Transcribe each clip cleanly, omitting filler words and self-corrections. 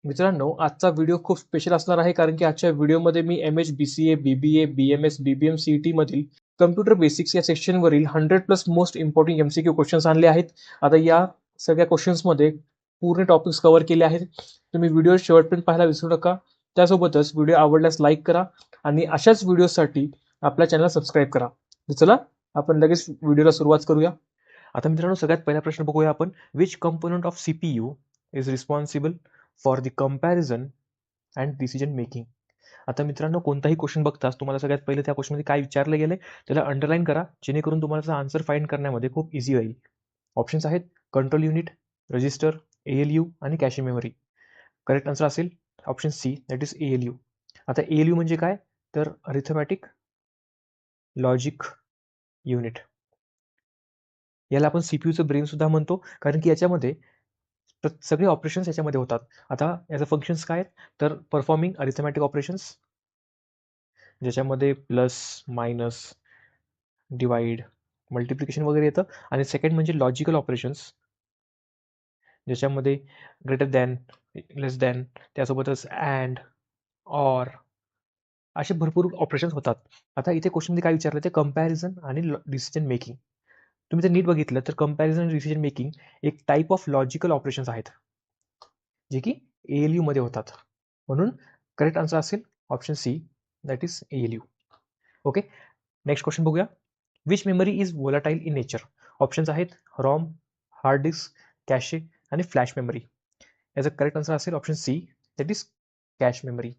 मित्रांनो, आजचा व्हिडिओ खूप स्पेशल असणार आहे कारण की आजच्या व्हिडिओमध्ये मी MH BCA BBA BMS BBM CET मधील कम्प्युटर बेसिक्स या सेक्शनवरील 100+ मोस्ट इम्पॉर्टंट MCQ क्वेश्चन्स आणले आहेत. आता या सगळ्या क्वेश्चन्समध्ये पूर्ण टॉपिक्स कव्हर केले आहेत. तुम्ही व्हिडिओ शेवटपर्यंत पाहायला विसरू नका. त्यासोबतच व्हिडिओ आवडल्यास लाईक करा आणि अशाच व्हिडिओसाठी आपल्या चॅनल सबस्क्राईब करा. तर चला आपण लगेच व्हिडिओला सुरुवात करूया. आता मित्रांनो, सगळ्यात पहिला प्रश्न बघूया आपण. Which component of CPU is responsible for the comparison and decision making. आता मित्रांनो, कोणताही क्वेश्चन बघताच तुम्हाला सगळ्यात पहिले त्या क्वेश्चनमध्ये काय विचारलं गेलंय त्याला अंडरलाईन करा, जेणेकरून तुम्हाला आन्सर फाइंड करण्यामध्ये खूप इझी होईल. ऑप्शन्स आहेत कंट्रोल युनिट, रजिस्टर, ALU आणि कॅशे मेमरी. करेक्ट आन्सर असेल option C, that is ALU. आता ALU म्हणजे काय, तर अरिथमॅटिक लॉजिक युनिट. याला आपण CPUचं ब्रेन सुद्धा म्हणतो, कारण की याच्यामध्ये सगळे ऑपरेशन्स याच्यामध्ये होतात. आता याचे फंक्शन्स काय आहेत, तर परफॉर्मिंग अरिथमॅटिक ऑपरेशन्स, ज्याच्यामध्ये प्लस, मायनस, डिवाइड, मल्टिप्लिकेशन वगैरे येतं. आणि सेकंड म्हणजे लॉजिकल ऑपरेशन्स, ज्याच्यामध्ये ग्रेटर दॅन, लेस दॅन, त्यासोबतच अँड, ऑर, असे भरपूर ऑपरेशन्स होतात. आता इथे क्वेश्चनमध्ये काय विचारलं ते कंपॅरिझन आणि डिसिजन मेकिंग. तुम्ही जर नीट बघितलं तर कंपॅरिझन आणि डिसिजन मेकिंग एक टाईप ऑफ लॉजिकल ऑपरेशन्स आहेत, जे की ALU मध्ये होतात. म्हणून करेक्ट आन्सर असेल option C, that is ALU. Okay, next question बघूया. Which memory is volatile in nature. Options आहेत रॉम, हार्ड डिस्क, कॅशे आणि फ्लॅश मेमरी. याचा करेक्ट आन्सर असेल option C, that is cache memory.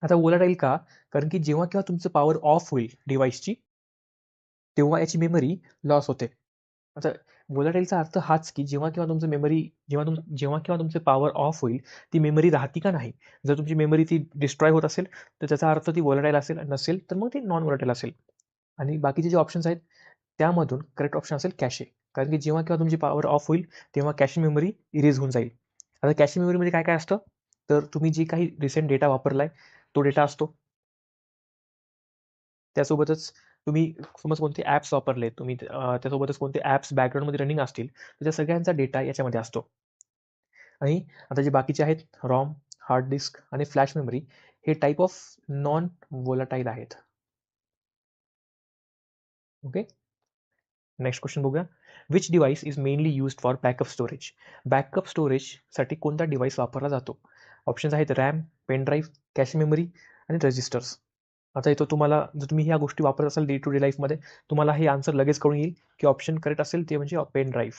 आता volatile का, कारण की जेव्हा केव्हा तुमचं पॉवर ऑफ होईल डिव्हाइसची, तेव्हा याची मेमरी लॉस होते. आता वोलाटाईलचा अर्थ हाच की जेव्हा केव्हा तुमचं मेमरी, जेव्हा केव्हा तुमचे पॉवर ऑफ होईल, ती मेमरी राहती का नाही. जर तुमची मेमरी ती डिस्ट्रॉय होत असेल तर त्याचा अर्थ ती वोलाटाईल असेल, नसेल तर मग ती नॉन वोलाटाईल असेल. आणि बाकीचे जे ऑप्शन्स आहेत त्यामधून करेक्ट ऑप्शन असेल कॅशे, कारण की जेव्हा केव्हा तुमची पॉवर ऑफ होईल तेव्हा कॅशे मेमरी इरेज होऊन जाईल. आता कॅशे मेमरीमध्ये काय काय असतं, तर तुम्ही जे काही रिसेंट डेटा वापरलाय तो डेटा असतो. त्यासोबतच तुम्ही समज कोणते ॲप्स वापरले तुम्ही, त्यासोबतच कोणते ॲप्स बॅकग्राऊंडमध्ये रनिंग असतील तर त्या सगळ्यांचा डेटा याच्यामध्ये असतो. आणि आता जे बाकीचे आहेत रॉम, हार्ड डिस्क आणि फ्लॅश मेमरी, हे टाईप ऑफ नॉन वोलाटाईल आहेत. ओके, नेक्स्ट क्वेश्चन बघूया. Which device is mainly used for backup storage. Backup स्टोरेजसाठी कोणता डिव्हाइस वापरला जातो. ऑप्शन्स आहेत RAM, pen drive, cache memory आणि रजिस्टर्स. आता इथं तुम्हाला जर तुम्ही ह्या गोष्टी वापरत असाल डे टू डे लाईफमध्ये, तुम्हाला हे आन्सर लगेच कळून येईल की ऑप्शन करेक्ट असेल ते म्हणजे पेन ड्राईव्ह.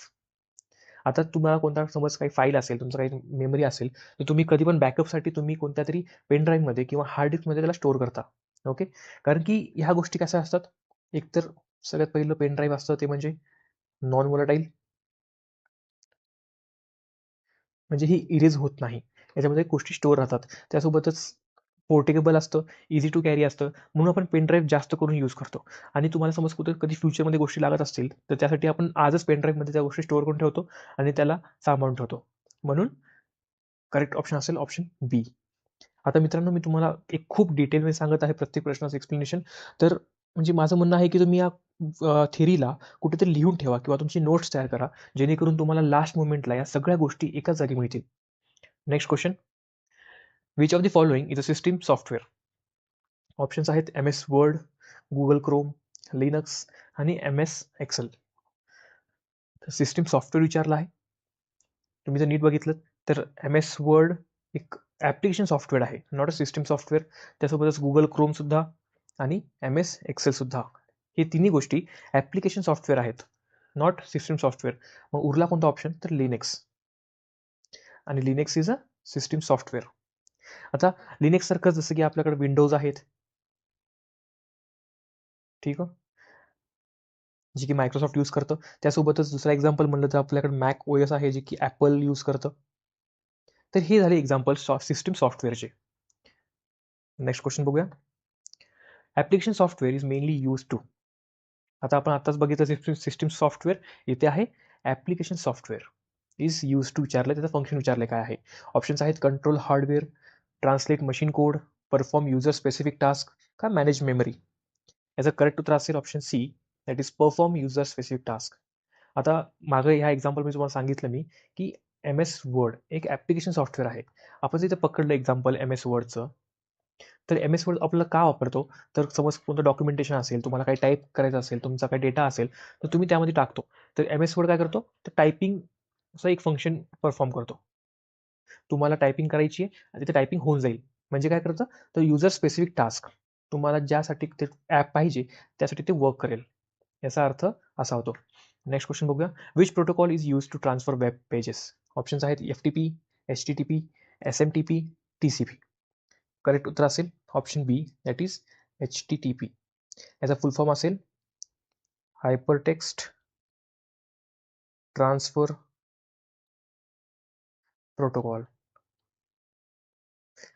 आता तुम्हाला कोणता समज काही फाईल असेल, तुमचं काही मेमरी असेल, तर तुम्ही कधी पण बॅकअपसाठी तुम्ही कोणत्या तरी पेन ड्राईव्हमध्ये किंवा हार्ड डिस्कमध्ये त्याला स्टोअर करता. ओके, कारण की ह्या गोष्टी कशा असतात, एकतर सगळ्यात पहिलं पेन ड्राईव्ह असतं ते म्हणजे नॉन वोलाटाईल, म्हणजे ही इरेज होत नाही, याच्यामध्ये गोष्टी स्टोअर राहतात. त्यासोबतच पोर्टेबल असतं, इझी टू कॅरी असतं, म्हणून आपण पेन ड्राईव्ह जास्त करून यूज करतो. आणि तुम्हाला समज कुठे कधी फ्युचरमध्ये गोष्टी लागत असतील तर त्यासाठी आपण आजच पेन ड्राईव्हमध्ये त्या गोष्टी स्टोअर करून ठेवतो आणि त्याला सांभाळून ठेवतो. म्हणून करेक्ट ऑप्शन असेल ऑप्शन बी. आता मित्रांनो, मी तुम्हाला एक खूप डिटेलमध्ये सांगत आहे प्रत्येक प्रश्नाचं एक्सप्लेनेशन. तर म्हणजे माझं म्हणणं आहे की तुम्ही या थेरीला कुठेतरी लिहून ठेवा किंवा तुमची नोट्स तयार करा, जेणेकरून तुम्हाला लास्ट मोमेंटला या सगळ्या गोष्टी एकाच जागी मिळतील. Next question. Which of the following is a system software. Options आहेत MS word, Google Chrome, Linux आणि MS एक्सेल. सिस्टीम सॉफ्टवेअर विचारला आहे. तुम्ही जर नीट बघितलं तर MS वर्ड एक ॲप्लिकेशन सॉफ्टवेअर आहे, नॉट अ सिस्टीम सॉफ्टवेअर. त्यासोबतच गुगल क्रोम सुद्धा आणि MS एक्सेल सुद्धा, हे तिन्ही गोष्टी ॲप्लिकेशन सॉफ्टवेअर आहेत, नॉट सिस्टीम सॉफ्टवेअर. मग उरला कोणता ऑप्शन, तर लिनक्स. आणि Linux is a system software. आता लिनक्स सारखं जसं की आपल्याकडे विंडोज आहेत, ठीक आहे, जे की मायक्रोसॉफ्ट यूज करतं. त्यासोबतच दुसरा एक्झाम्पल म्हणलं तर आपल्याकडे मॅक OS आहे, जे की ॲपल यूज करतं. तर हे झाले एक्झाम्पल सिस्टीम सॉफ्टवेअरचे. नेक्स्ट क्वेश्चन बघूया. Application software is mainly use to. आता आपण आताच बघितलं सिस्टीम सॉफ्टवेअर, इथे आहे application software is use to विचारलं, त्याचं फंक्शन विचारले काय आहे. ऑप्शन्स आहेत control hardware, translate machine code, perform user specific task का मॅनेज मेमरी. याचं करेक्ट उत्तर असेल option C, that is perform user specific task. आता मागं ह्या एक्झाम्पल मी तुम्हाला सांगितलं मी की MS वर्ड एक ॲप्लिकेशन सॉफ्टवेअर आहे. आपण जर इथे पकडलं एक्झाम्पल MS वर्डचं, तर MS वर्ड आपल्याला का वापरतो? तर समज कोणतं डॉक्युमेंटेशन असेल, तुम्हाला काही टाइप करायचं असेल, तुमचा काही डेटा असेल, तर तुम्ही त्यामध्ये टाकतो. तर MS वर्ड काय करतो? तर टायपिंगचं एक फंक्शन परफॉर्म करतो. तुम्हाला टायपिंग करायची आहे आणि तिथे टायपिंग होऊन जाईल. म्हणजे काय करतं? तर युजर स्पेसिफिक टास्क तुम्हाला ज्यासाठी ते ॲप पाहिजे, त्यासाठी ते वर्क करेल. याचा अर्थ असा होतो. नेक्स्ट क्वेश्चन बघूया. Which protocol is use to transfer web pages? Options आहेत FTP, HTTP, SMTP, TCP. Correct उत्तर असेल option B, that is HTTP. याचा फुल फॉर्म असेल हायपरटेक्स्ट ट्रान्सफर प्रोटोकॉल.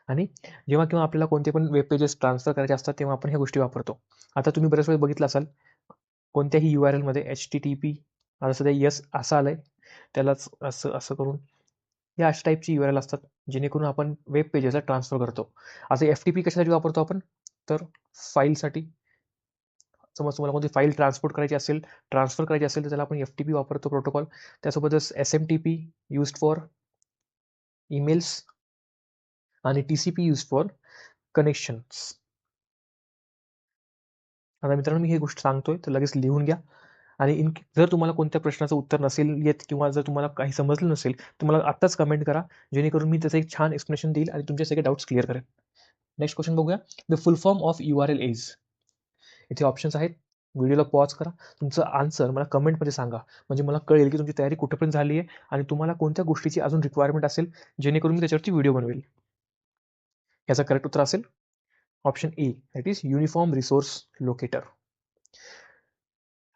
आणि जेव्हा केव्हा आपल्याला कोणते पण वेब पेजेस ट्रान्सफर करायचे असतात तेव्हा आपण ह्या गोष्टी वापरतो. आता तुम्ही बऱ्याच वेळेस बघितलं असाल कोणत्याही URL मध्ये HTTP आता सध्या यस असं आलंय, त्यालाच असं असं करून या अशा टाईपची URL असतात जेणेकरून आपण वेब पेजेसला ट्रान्सफर करतो. आता FTP कशासाठी वापरतो आपण? तर फाईलसाठी. समज तुम्हाला कोणती फाईल ट्रान्सफर करायची असेल तर त्याला आपण FTP वापरतो प्रोटोकॉल. त्यासोबतच SMTP युज्ड फॉर ईमेल्स आणि TCP युज्ड फॉर कनेक्शन्स. आता मित्रांनो मी ही गोष्ट सांगतोय तर लगेच लिहून घ्या. आणि जर तुम्हाला कोणत्या प्रश्नाचं उत्तर नसेल येत किंवा जर तुम्हाला काही समजलं नसेल तर मला आत्ताच कमेंट करा, जेणेकरून मी त्याचं एक छान एक्सप्लेनेशन देईल आणि तुमचे सगळे डाऊट्स क्लिअर करेन. नेक्स्ट क्वेश्चन बघूया. The full form of URL is. इथे ऑप्शन्स आहेत. व्हिडिओला पॉज करा, तुमचं आन्सर मला कमेंटमध्ये सांगा, म्हणजे मला कळेल की तुमची तयारी कुठेपर्यंत झाली आहे आणि तुम्हाला कोणत्या गोष्टीची अजून रिक्वायरमेंट असेल, जेणेकरून मी त्याच्यावरती व्हिडिओ बनवेल. याचा करेक्ट उत्तर असेल option A, that is uniform resource locator.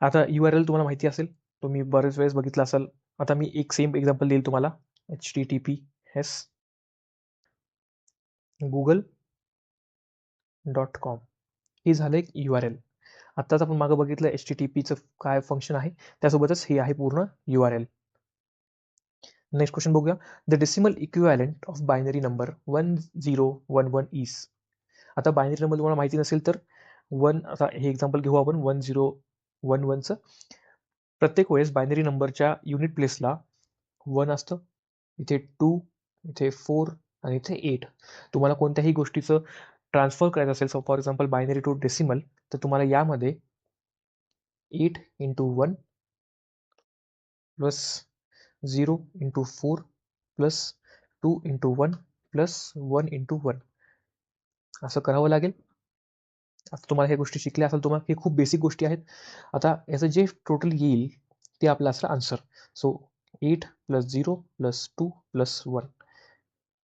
आता URL तुम्हाला माहिती असेल, तुम्ही बरेच वेळेस बघितलं असाल. आता मी एक सेम एक्झाम्पल देईल तुम्हाला. HTTPS google.com हे झालं एक URL. आत्ताच आपण मागं बघितलं HTTPचं काय फंक्शन आहे, त्यासोबतच हे आहे पूर्ण URL. नेक्स्ट क्वेश्चन बघूया. The decimal equivalent of binary number 1011 is. आता बायनरी नंबर तुम्हाला माहिती नसेल तर आता हे एक्झाम्पल घेऊ आपण 1011चं. प्रत्येक वेळेस बायनरी नंबरच्या युनिट प्लेसला 1 असतं, इथे 2, इथे 4 आणि इथे 8. तुम्हाला कोणत्याही गोष्टीचं ट्रान्सफर करायचं असेल, so for example binary to decimal, तर तुम्हाला यामध्ये 8 into 1 plus 0 into 4 plus 2 into 1 plus 1 into 1 असं करावं लागेल. आता तुम्हाला ह्या गोष्टी शिकल्या असेल, तुम्हाला हे खूप बेसिक गोष्टी आहेत. आता याचं जे टोटल येईल ते आपलं असं answer. So 8 plus 0 plus 2 plus 1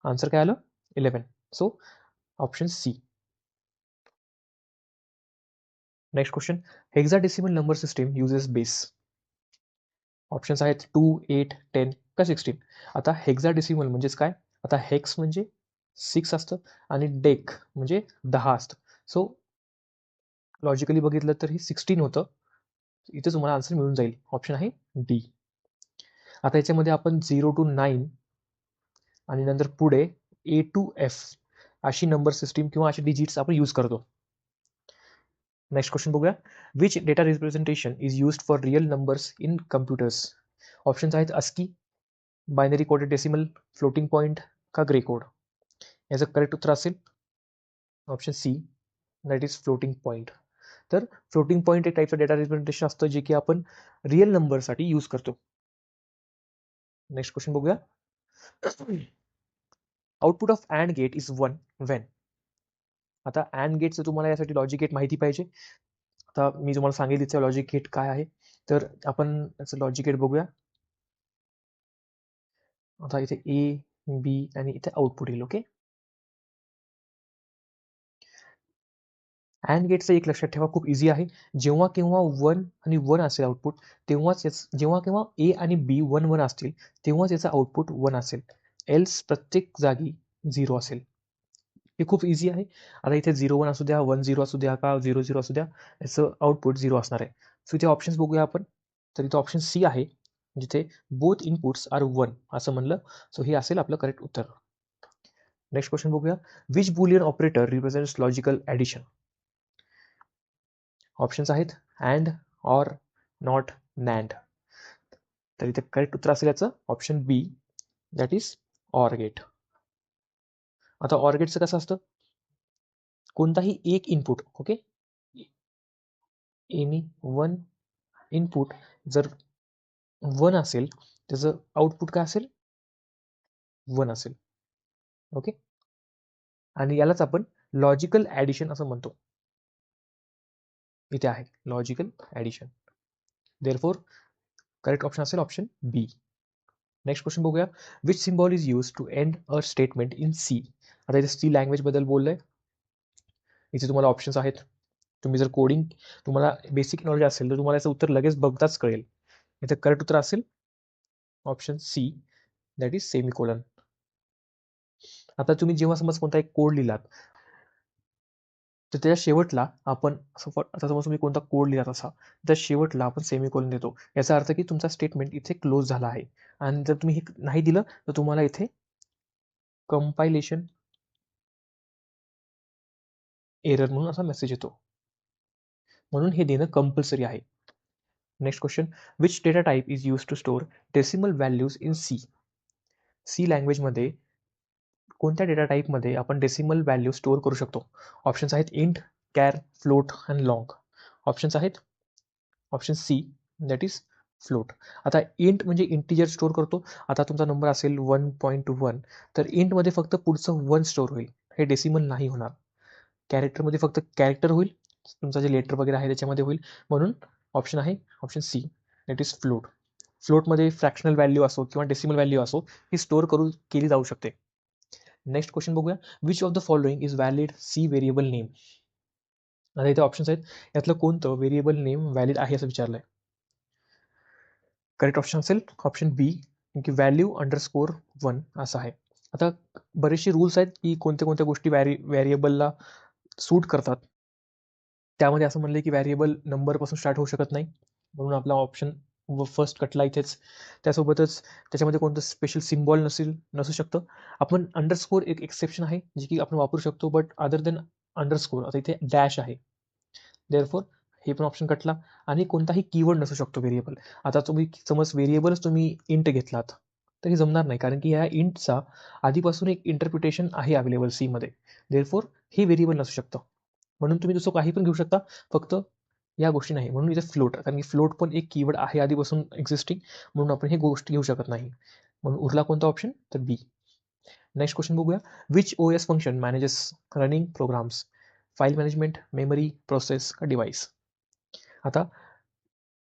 answer काय आलं 11. So option C. Next question. Hexadecimal number system uses base. Options आहेत 2, 8, 10 का 16. आता हेक्साडेसिमल म्हणजेच काय? आता हेक्स म्हणजे 6 असतं आणि डेक म्हणजे 10 असतं. सो लॉजिकली बघितलं तर हे 16 होतं. इथे तुम्हाला आन्सर मिळून जाईल. ऑप्शन आहे डी. आता याच्यामध्ये आपण 0 to 9 आणि नंतर पुढे A to F अशी नंबर सिस्टीम किंवा अशी डिजिट्स आपण यूज करतो. नेक्स्ट क्वेश्चन बघूया. Which data representation is used for real numbers in computers. Options आहेत ASCII, binary coded decimal, floating point का ग्रे कोड. याचं करेक्ट उत्तर असेल option C, that is floating point. तर फ्लोटिंग पॉईंट एक टाईपचं डेटा रिप्रेझेंटेशन असतं जे की आपण रिअल नंबरसाठी यूज करतो. नेक्स्ट क्वेश्चन बघूया. Output of and gate is 1 when. आता अँड गेटचं तुम्हाला यासाठी लॉजिक गेट माहिती पाहिजे. आता मी तुम्हाला सांगितलं लॉजिक गेट काय आहे, तर आपण याचं लॉजिक गेट बघूया. आता इथे A, B आणि इथे आउटपुट येईल. ओके. अँड गेटचं एक लक्षात ठेवा, खूप इझी आहे. जेव्हा केव्हा 1 आणि 1 असेल आउटपुट, तेव्हाच जेव्हा केव्हा A आणि B 1 1 असतील तेव्हाच याचं आउटपुट 1 असेल, एल्स प्रत्येक जागी 0 असेल. हे खूप इझी आहे. आता इथे 0 1 असू द्या, 1 0 असू द्या का 0 0 असू द्या, याचं आउटपुट 0 असणार आहे. सो इथे ऑप्शन्स बघूया आपण. तर इथे ऑप्शन सी आहे, जिथे बोथ इनपुट्स आर 1 असं म्हणलं. सो हे असेल आपलं करेक्ट उत्तर. नेक्स्ट क्वेश्चन बघूया. Which boolean operator represents logical addition. Options आहेत अँड, ऑर, नॉट, नॅन्ड. तर इथे करेक्ट उत्तर असेल याचं option B, that is or gate. आता ऑर गेटचं कसं असतं, कोणताही एक input, okay, any one input जर 1 असेल त्याचं आउटपुट काय असेल, 1 असेल. ओके, आणि यालाच आपण लॉजिकल ॲडिशन असं म्हणतो. इथे आहे logical addition. Therefore correct option असेल ऑप्शन बी. नेक्स्ट क्वेश्चन बघूया. Which symbol is use to end a statement in C. आता इथे सी लँग्वेज बद्दल बोललंय. इथे तुम्हाला ऑप्शन्स आहेत. तुम्ही जर कोडिंग तुम्हाला बेसिक नॉलेज असेल तर तुम्हाला याचं उत्तर लगेच बघताच कळेल. इथे करेक्ट उत्तर असेल option C, that is semicolon. आता तुम्ही जेव्हा समज कोणता एक कोड लिहिलात तर त्याच्या शेवटला आपण आता समज तुम्ही कोणता कोड लिहिलात असा, त्या शेवटला आपण सेमिकोलन देतो. याचा अर्थ की तुमचा स्टेटमेंट इथे क्लोज झाला आहे. आणि जर तुम्ही हे नाही दिलं तर तुम्हाला इथे कंपायलेशन एरर म्हणून असा मेसेज येतो. म्हणून हे देणं कंपल्सरी आहे. Next question. Which data type is use to store decimal values in C. C लँग्वेजमध्ये कोणत्या डेटा टाईपमध्ये आपण डेसिमल व्हॅल्यू स्टोअर करू शकतो. ऑप्शन्स आहेत इंट, कॅर, फ्लोट आणि लॉंग. ऑप्शन्स आहेत option C, that is float. आता इंट म्हणजे इंटिजर स्टोअर करतो. आता तुमचा नंबर असेल 1.1 तर इंटमध्ये फक्त पुढचं 1 स्टोअर होईल, हे डेसिमल नाही होणार. कॅरेक्टरमध्ये फक्त कॅरेक्टर होईल, तुमचा जे लेटर वगैरे आहे त्याच्यामध्ये होईल. म्हणून ऑप्शन आहे option C, that is float. फ्लोटमध्ये फ्रॅक्शनल व्हॅल्यू असो किंवा डेसिमल व्हॅल्यू असो ही स्टोअर केली जाऊ शकते. नेक्स्ट क्वेश्चन बघूया. Which of the following is valid C variable name. आता इथे ऑप्शन्स आहेत, यातलं कोणतं व्हेरिएबल नेम व्हॅलिड आहे असं विचारलंय. करेक्ट ऑप्शन असेल ऑप्शन बी, की व्हॅल्यू अंडरस्कोर 1 असं आहे. आता बरेचसे रूल्स आहेत की कोणत्या कोणत्या गोष्टी व्हॅरिएबलला सूट करतात. त्यामध्ये असं म्हणलं की व्हॅरिएबल नंबरपासून स्टार्ट होऊ शकत नाही, म्हणून आपला ऑप्शन फर्स्ट कटला इथेच. त्यासोबतच त्याच्यामध्ये कोणतं स्पेशल सिम्बॉल नसू शकतं. आपण अंडरस्कोर एक एक्सेप्शन आहे जे की आपण वापरू शकतो, बट अदर देन अंडरस्कोर आता इथे डॅश आहे. देअरफॉर हे पण ऑप्शन कटला. आणि कोणताही कीवर्ड नसू शकतो व्हेरिएबल. आता तुम्ही समज व्हेरिएबलच तुम्ही इंट घेतलात तर हे जमणार नाही, कारण की या इंटचा आधीपासून एक इंटरप्रिटेशन आहे अवेलेबल सी मध्ये. देअरफॉर हे व्हेरिएबल नसू शकतं. म्हणून तुम्ही दुसरं काही पण घेऊ शकता, फक्त या गोष्टी नाही. म्हणून इथे फ्लोट, कारण की फ्लोट पण एक कीवर्ड आहे आधीपासून एक्झिस्टिंग, म्हणून आपण ही गोष्ट घेऊ शकत नाही. म्हणून उरला कोणता ऑप्शन, तर बी. नेक्स्ट क्वेश्चन बघूया. Which OS function manages running programs. File management, memory, process का डिव्हाइस. आता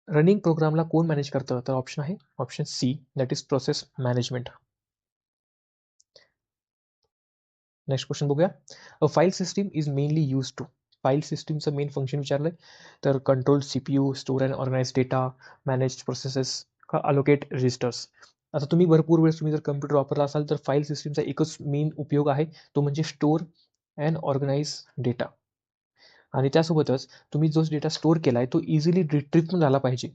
रनिंग प्रोग्रामला कोण मॅनेज करतं, तर ऑप्शन आहे option C, that is process management. Next question बघूया. A file system is mainly use to. File सिस्टीमचं मेन फंक्शन विचारलंय, तर control CPU, store and organise data, manage processes का अलोकेट रजिस्टर्स. आता तुम्ही भरपूर वेळेस तुम्ही जर कम्प्युटर वापरला असाल तर फाईल सिस्टीमचा एकच मेन उपयोग आहे, तो म्हणजे स्टोअर अँड ऑर्गनाइज डेटा. आणि त्यासोबतच तुम्ही जो डेटा स्टोअर केला आहे तो इझिली रिट्रीव्ह पण झाला पाहिजे.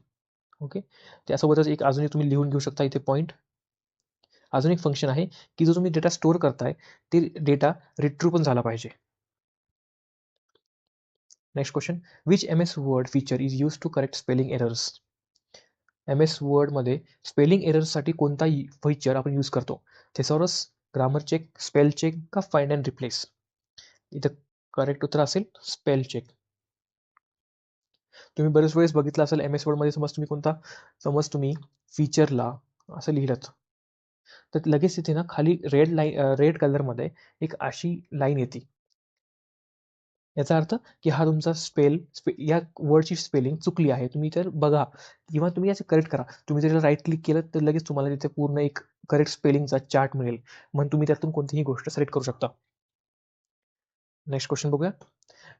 ओके, त्यासोबतच एक अजूनही तुम्ही लिहून घेऊ शकता इथे पॉईंट. अजून एक फंक्शन आहे की जो तुम्ही डेटा स्टोअर करताय ते डेटा रिट्रीव्ह पण झाला पाहिजे. Next question. Which M S word feature is use to correct spelling errors. M S वर्डमध्ये स्पेलिंग एरर्ससाठी कोणता फीचर आपण यूज करतो. Thesaurus, grammar check, spell check का फाइंड अँड रिप्लेस. इथं करेक्ट उत्तर असेल स्पेल चेक. तुम्ही बरेच वेळेस बघितलं असेल एम एस वर्डमध्ये, समज तुम्ही फीचरला असं लिहिलं तर लगेच तिथे ना खाली रेड कलरमध्ये एक अशी लाईन येते. याचा अर्थ की हा तुमचा या वर्डची स्पेलिंग चुकली आहे, तुम्ही तर बघा किंवा तुम्ही याचे करेक्ट करा. तुम्ही जर राईट क्लिक केलं तर लगेच तुम्हाला तिथे पूर्ण एक करेक्ट स्पेलिंगचा चार्ट मिळेल, म्हणून तुम्ही त्यातून कोणतीही गोष्ट सिलेक्ट करू शकता. नेक्स्ट क्वेश्चन बघूया.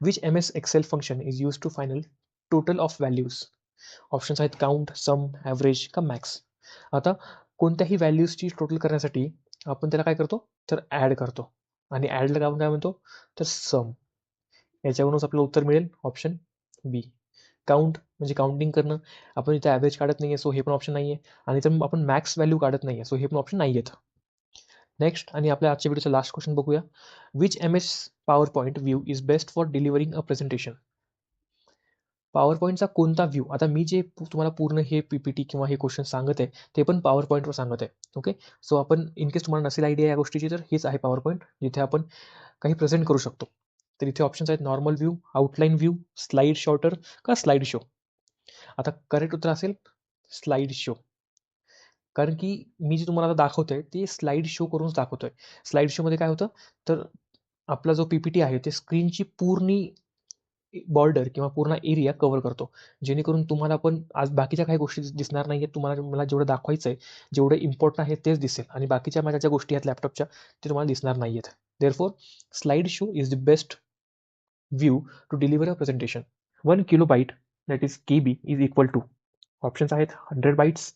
Which M S Excel function is use to final total of values. Options आहेत काउंट, सम, ॲव्हरेज का मॅक्स. आता कोणत्याही व्हॅल्यूजची टोटल करण्यासाठी आपण त्याला काय करतो, तर ॲड करतो. आणि ॲडला आपण काय म्हणतो, तर सम. याच्यावरूनच आपलं उत्तर मिळेल ऑप्शन बी. काउंट म्हणजे काउंटिंग करणं. आपण इथे ॲव्हरेज काढत नाहीये, सो हे पण ऑप्शन नाहीये. आणि तर आपण मॅक्स व्हॅल्यू काढत नाहीये, सो हे पण ऑप्शन नाही आहेत. नेक्स्ट आणि आपल्या आजच्या व्हिडिओचा लास्ट क्वेश्चन बघूया. Which M S power point view is best for delivering a presentation. Power पॉईंटचा कोणता व्ह्यू, आता मी जे तुम्हाला पूर्ण हे पीपीटी किंवा हे क्वेश्चन सांगत आहे ते पण पॉवर पॉईंटवर सांगत आहे. ओके, सो आपण इन केस तुम्हाला नसेल आयडिया या गोष्टीची तर हेच आहे पॉवर पॉईंट, जिथे आपण काही प्रेझेंट करू शकतो. तर इथे ऑप्शन्स आहेत normal view, outline view, slide shorter का स्लाइड शो. आता करेक्ट उत्तर असेल स्लाइड शो, कारण की मी जे तुम्हाला आता दाखवतोय ते स्लाइड शो करूनच दाखवतोय. स्लाइड शोमध्ये काय होतं, तर आपला जो पीपीटी आहे ते स्क्रीनची पूर्ण बॉर्डर किंवा पूर्ण एरिया कव्हर करतो, जेणेकरून तुम्हाला पण आज बाकीच्या काही गोष्टी दिसणार नाही आहेत. तुम्हाला मला जेवढं दाखवायचं आहे, जेवढं इम्पॉर्टंट आहे तेच दिसेल, आणि बाकीच्या माझ्या ज्या गोष्टी आहेत लॅपटॉपच्या ते तुम्हाला दिसणार नाही आहेत. Therefore slide show is the best view to deliver a presentation. 1 kilobyte that is KB is equal to, options आहेत 100 बाईट्स,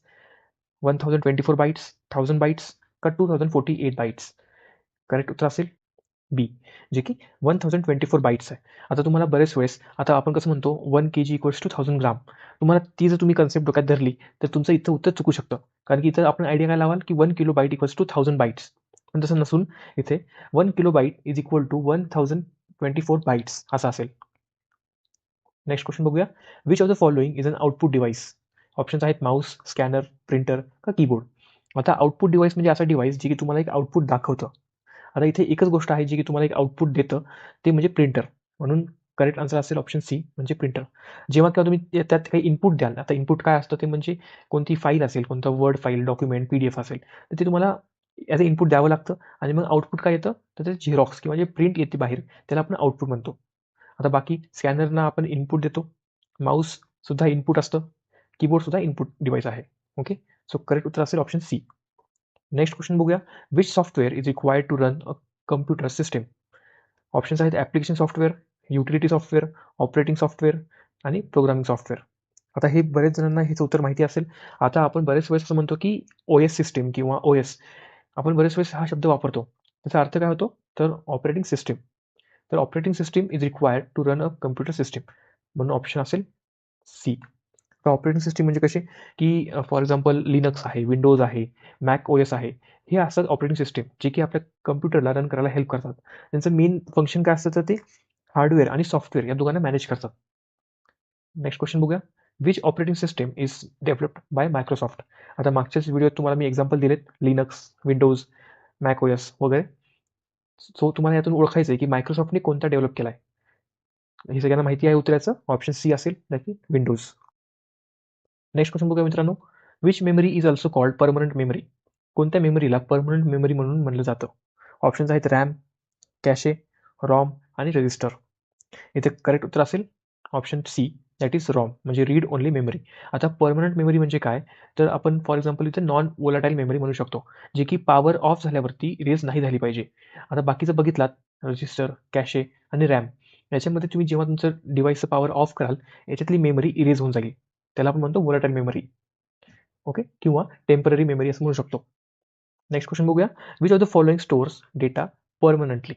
1024 बाईट्स, 1000 बाईट्स का 2048 बाईट्स. करेक्ट उत्तर असेल बी, जे की 1024 बाईट्स आहे. आता तुम्हाला बरेच वेळेस, आता आपण कसं म्हणतो 1 kg इक्वल्स टू 1000 ग्राम, तुम्हाला ती जर तुम्ही कन्सेप्ट डोक्यात धरली तर तुमचं इथं उत्तर चुकू शकतं, कारण की इथं आपण आयडिया काय लावाल की 1 kilo byte equals to 1000 bytes, पण तसं नसून इथे 1 kilo byte is equal to 1024 bytes असं असेल. नेक्स्ट क्वेश्चन बघूया. Which of the following is an output device. Options आहेत माऊस, स्कॅनर, प्रिंटर का कीबोर्ड. आता आउटपुट डिव्हाइस म्हणजे असा डिव्हाइस जे की तुम्हाला एक आउटपुट दाखवतं. आता इथे एकच गोष्ट आहे जी की तुम्हाला एक आउटपुट देतं, ते म्हणजे प्रिंटर. म्हणून करेक्ट आन्सर असेल ऑप्शन सी म्हणजे प्रिंटर. जेव्हा केव्हा तुम्ही त्यात काही इनपुट द्याल, आता इनपुट काय असतं ते म्हणजे कोणती फाईल असेल, कोणता वर्ड फाईल, डॉक्युमेंट, PDF असेल, तर ते तुम्हाला ॲज अ इनपुट द्यावं लागतं, आणि मग आउटपुट काय येतं, तर ते झेरॉक्स किंवा जे प्रिंट येते बाहेर त्याला आपण आउटपुट म्हणतो. आता बाकी स्कॅनरना आपण इनपुट देतो, माऊस सुद्धा इनपुट असतं, कीबोर्ड सुद्धा इनपुट डिव्हाइस आहे. ओके, सो करेक्ट उत्तर असेल ऑप्शन सी. नेक्स्ट क्वेश्चन बघूया. Which software is required to run a computer system. Options आहेत application software, utility software, operating software आणि प्रोग्रामिंग सॉफ्टवेअर. आता हे बरेच जणांना हेच उत्तर माहिती असेल. आता आपण बरेच वेळेस असं म्हणतो की OS सिस्टीम किंवा OS, आपण बरेच वेळेस हा शब्द वापरतो. त्याचा अर्थ काय होतो, तर ऑपरेटिंग सिस्टीम. तर operating system is required to run a computer system, म्हणून ऑप्शन असेल सी. तर ऑपरेटिंग सिस्टीम म्हणजे कसे, की फॉर एक्झाम्पल लिनक्स आहे, विंडोज आहे, मॅक OS आहे, हे असतात ऑपरेटिंग सिस्टीम जे की आपल्या कम्प्युटरला रन करायला हेल्प करतात. त्यांचं मेन फंक्शन काय असतं, तर ते हार्डवेअर आणि सॉफ्टवेअर या दोघांना मॅनेज करतात. नेक्स्ट क्वेश्चन बघूया. Which operating system is developed by Microsoft. आता मागच्याच व्हिडिओत तुम्हाला मी एक्झाम्पल दिलेत, लिनक्स, विंडोज, मॅक OS वगैरे. सो तुम्हाला यातून ओळखायचं आहे की मायक्रोसॉफ्टने कोणता डेव्हलप केला आहे. हे सगळ्यांना माहिती आहे उत्तराचं, ऑप्शन सी असेल, की विंडोज. नेक्स्ट क्वेश्चन बघूया मित्रांनो. Which memory is also called permanent memory. कोणत्या मेमरीला परमनंट मेमरी म्हणून म्हणलं जातं. ऑप्शन्स आहेत रॅम, कॅशे, रॉम आणि रजिस्टर. इथे करेक्ट उत्तर असेल option C that is ROM, म्हणजे रीड ओनली मेमरी. आता परमनंट मेमरी म्हणजे काय, तर आपण फॉर एक्झाम्पल इथे नॉन वोलाटाईल मेमरी म्हणू शकतो, जे की पॉवर ऑफ झाल्यावरती इरेज नाही झाली पाहिजे. आता बाकीचं बघितलात, रजिस्टर, कॅशे आणि रॅम, याच्यामध्ये तुम्ही जेव्हा तुमचं डिव्हाइसचं पॉवर ऑफ कराल, याच्यातली मेमरी इरेज होऊन जाईल. त्याला आपण म्हणतो वोलाटाईल मेमरी. ओके, किंवा टेम्पररी मेमरी असं म्हणू शकतो. नेक्स्ट क्वेश्चन बघूया. Which of the following stores data permanently.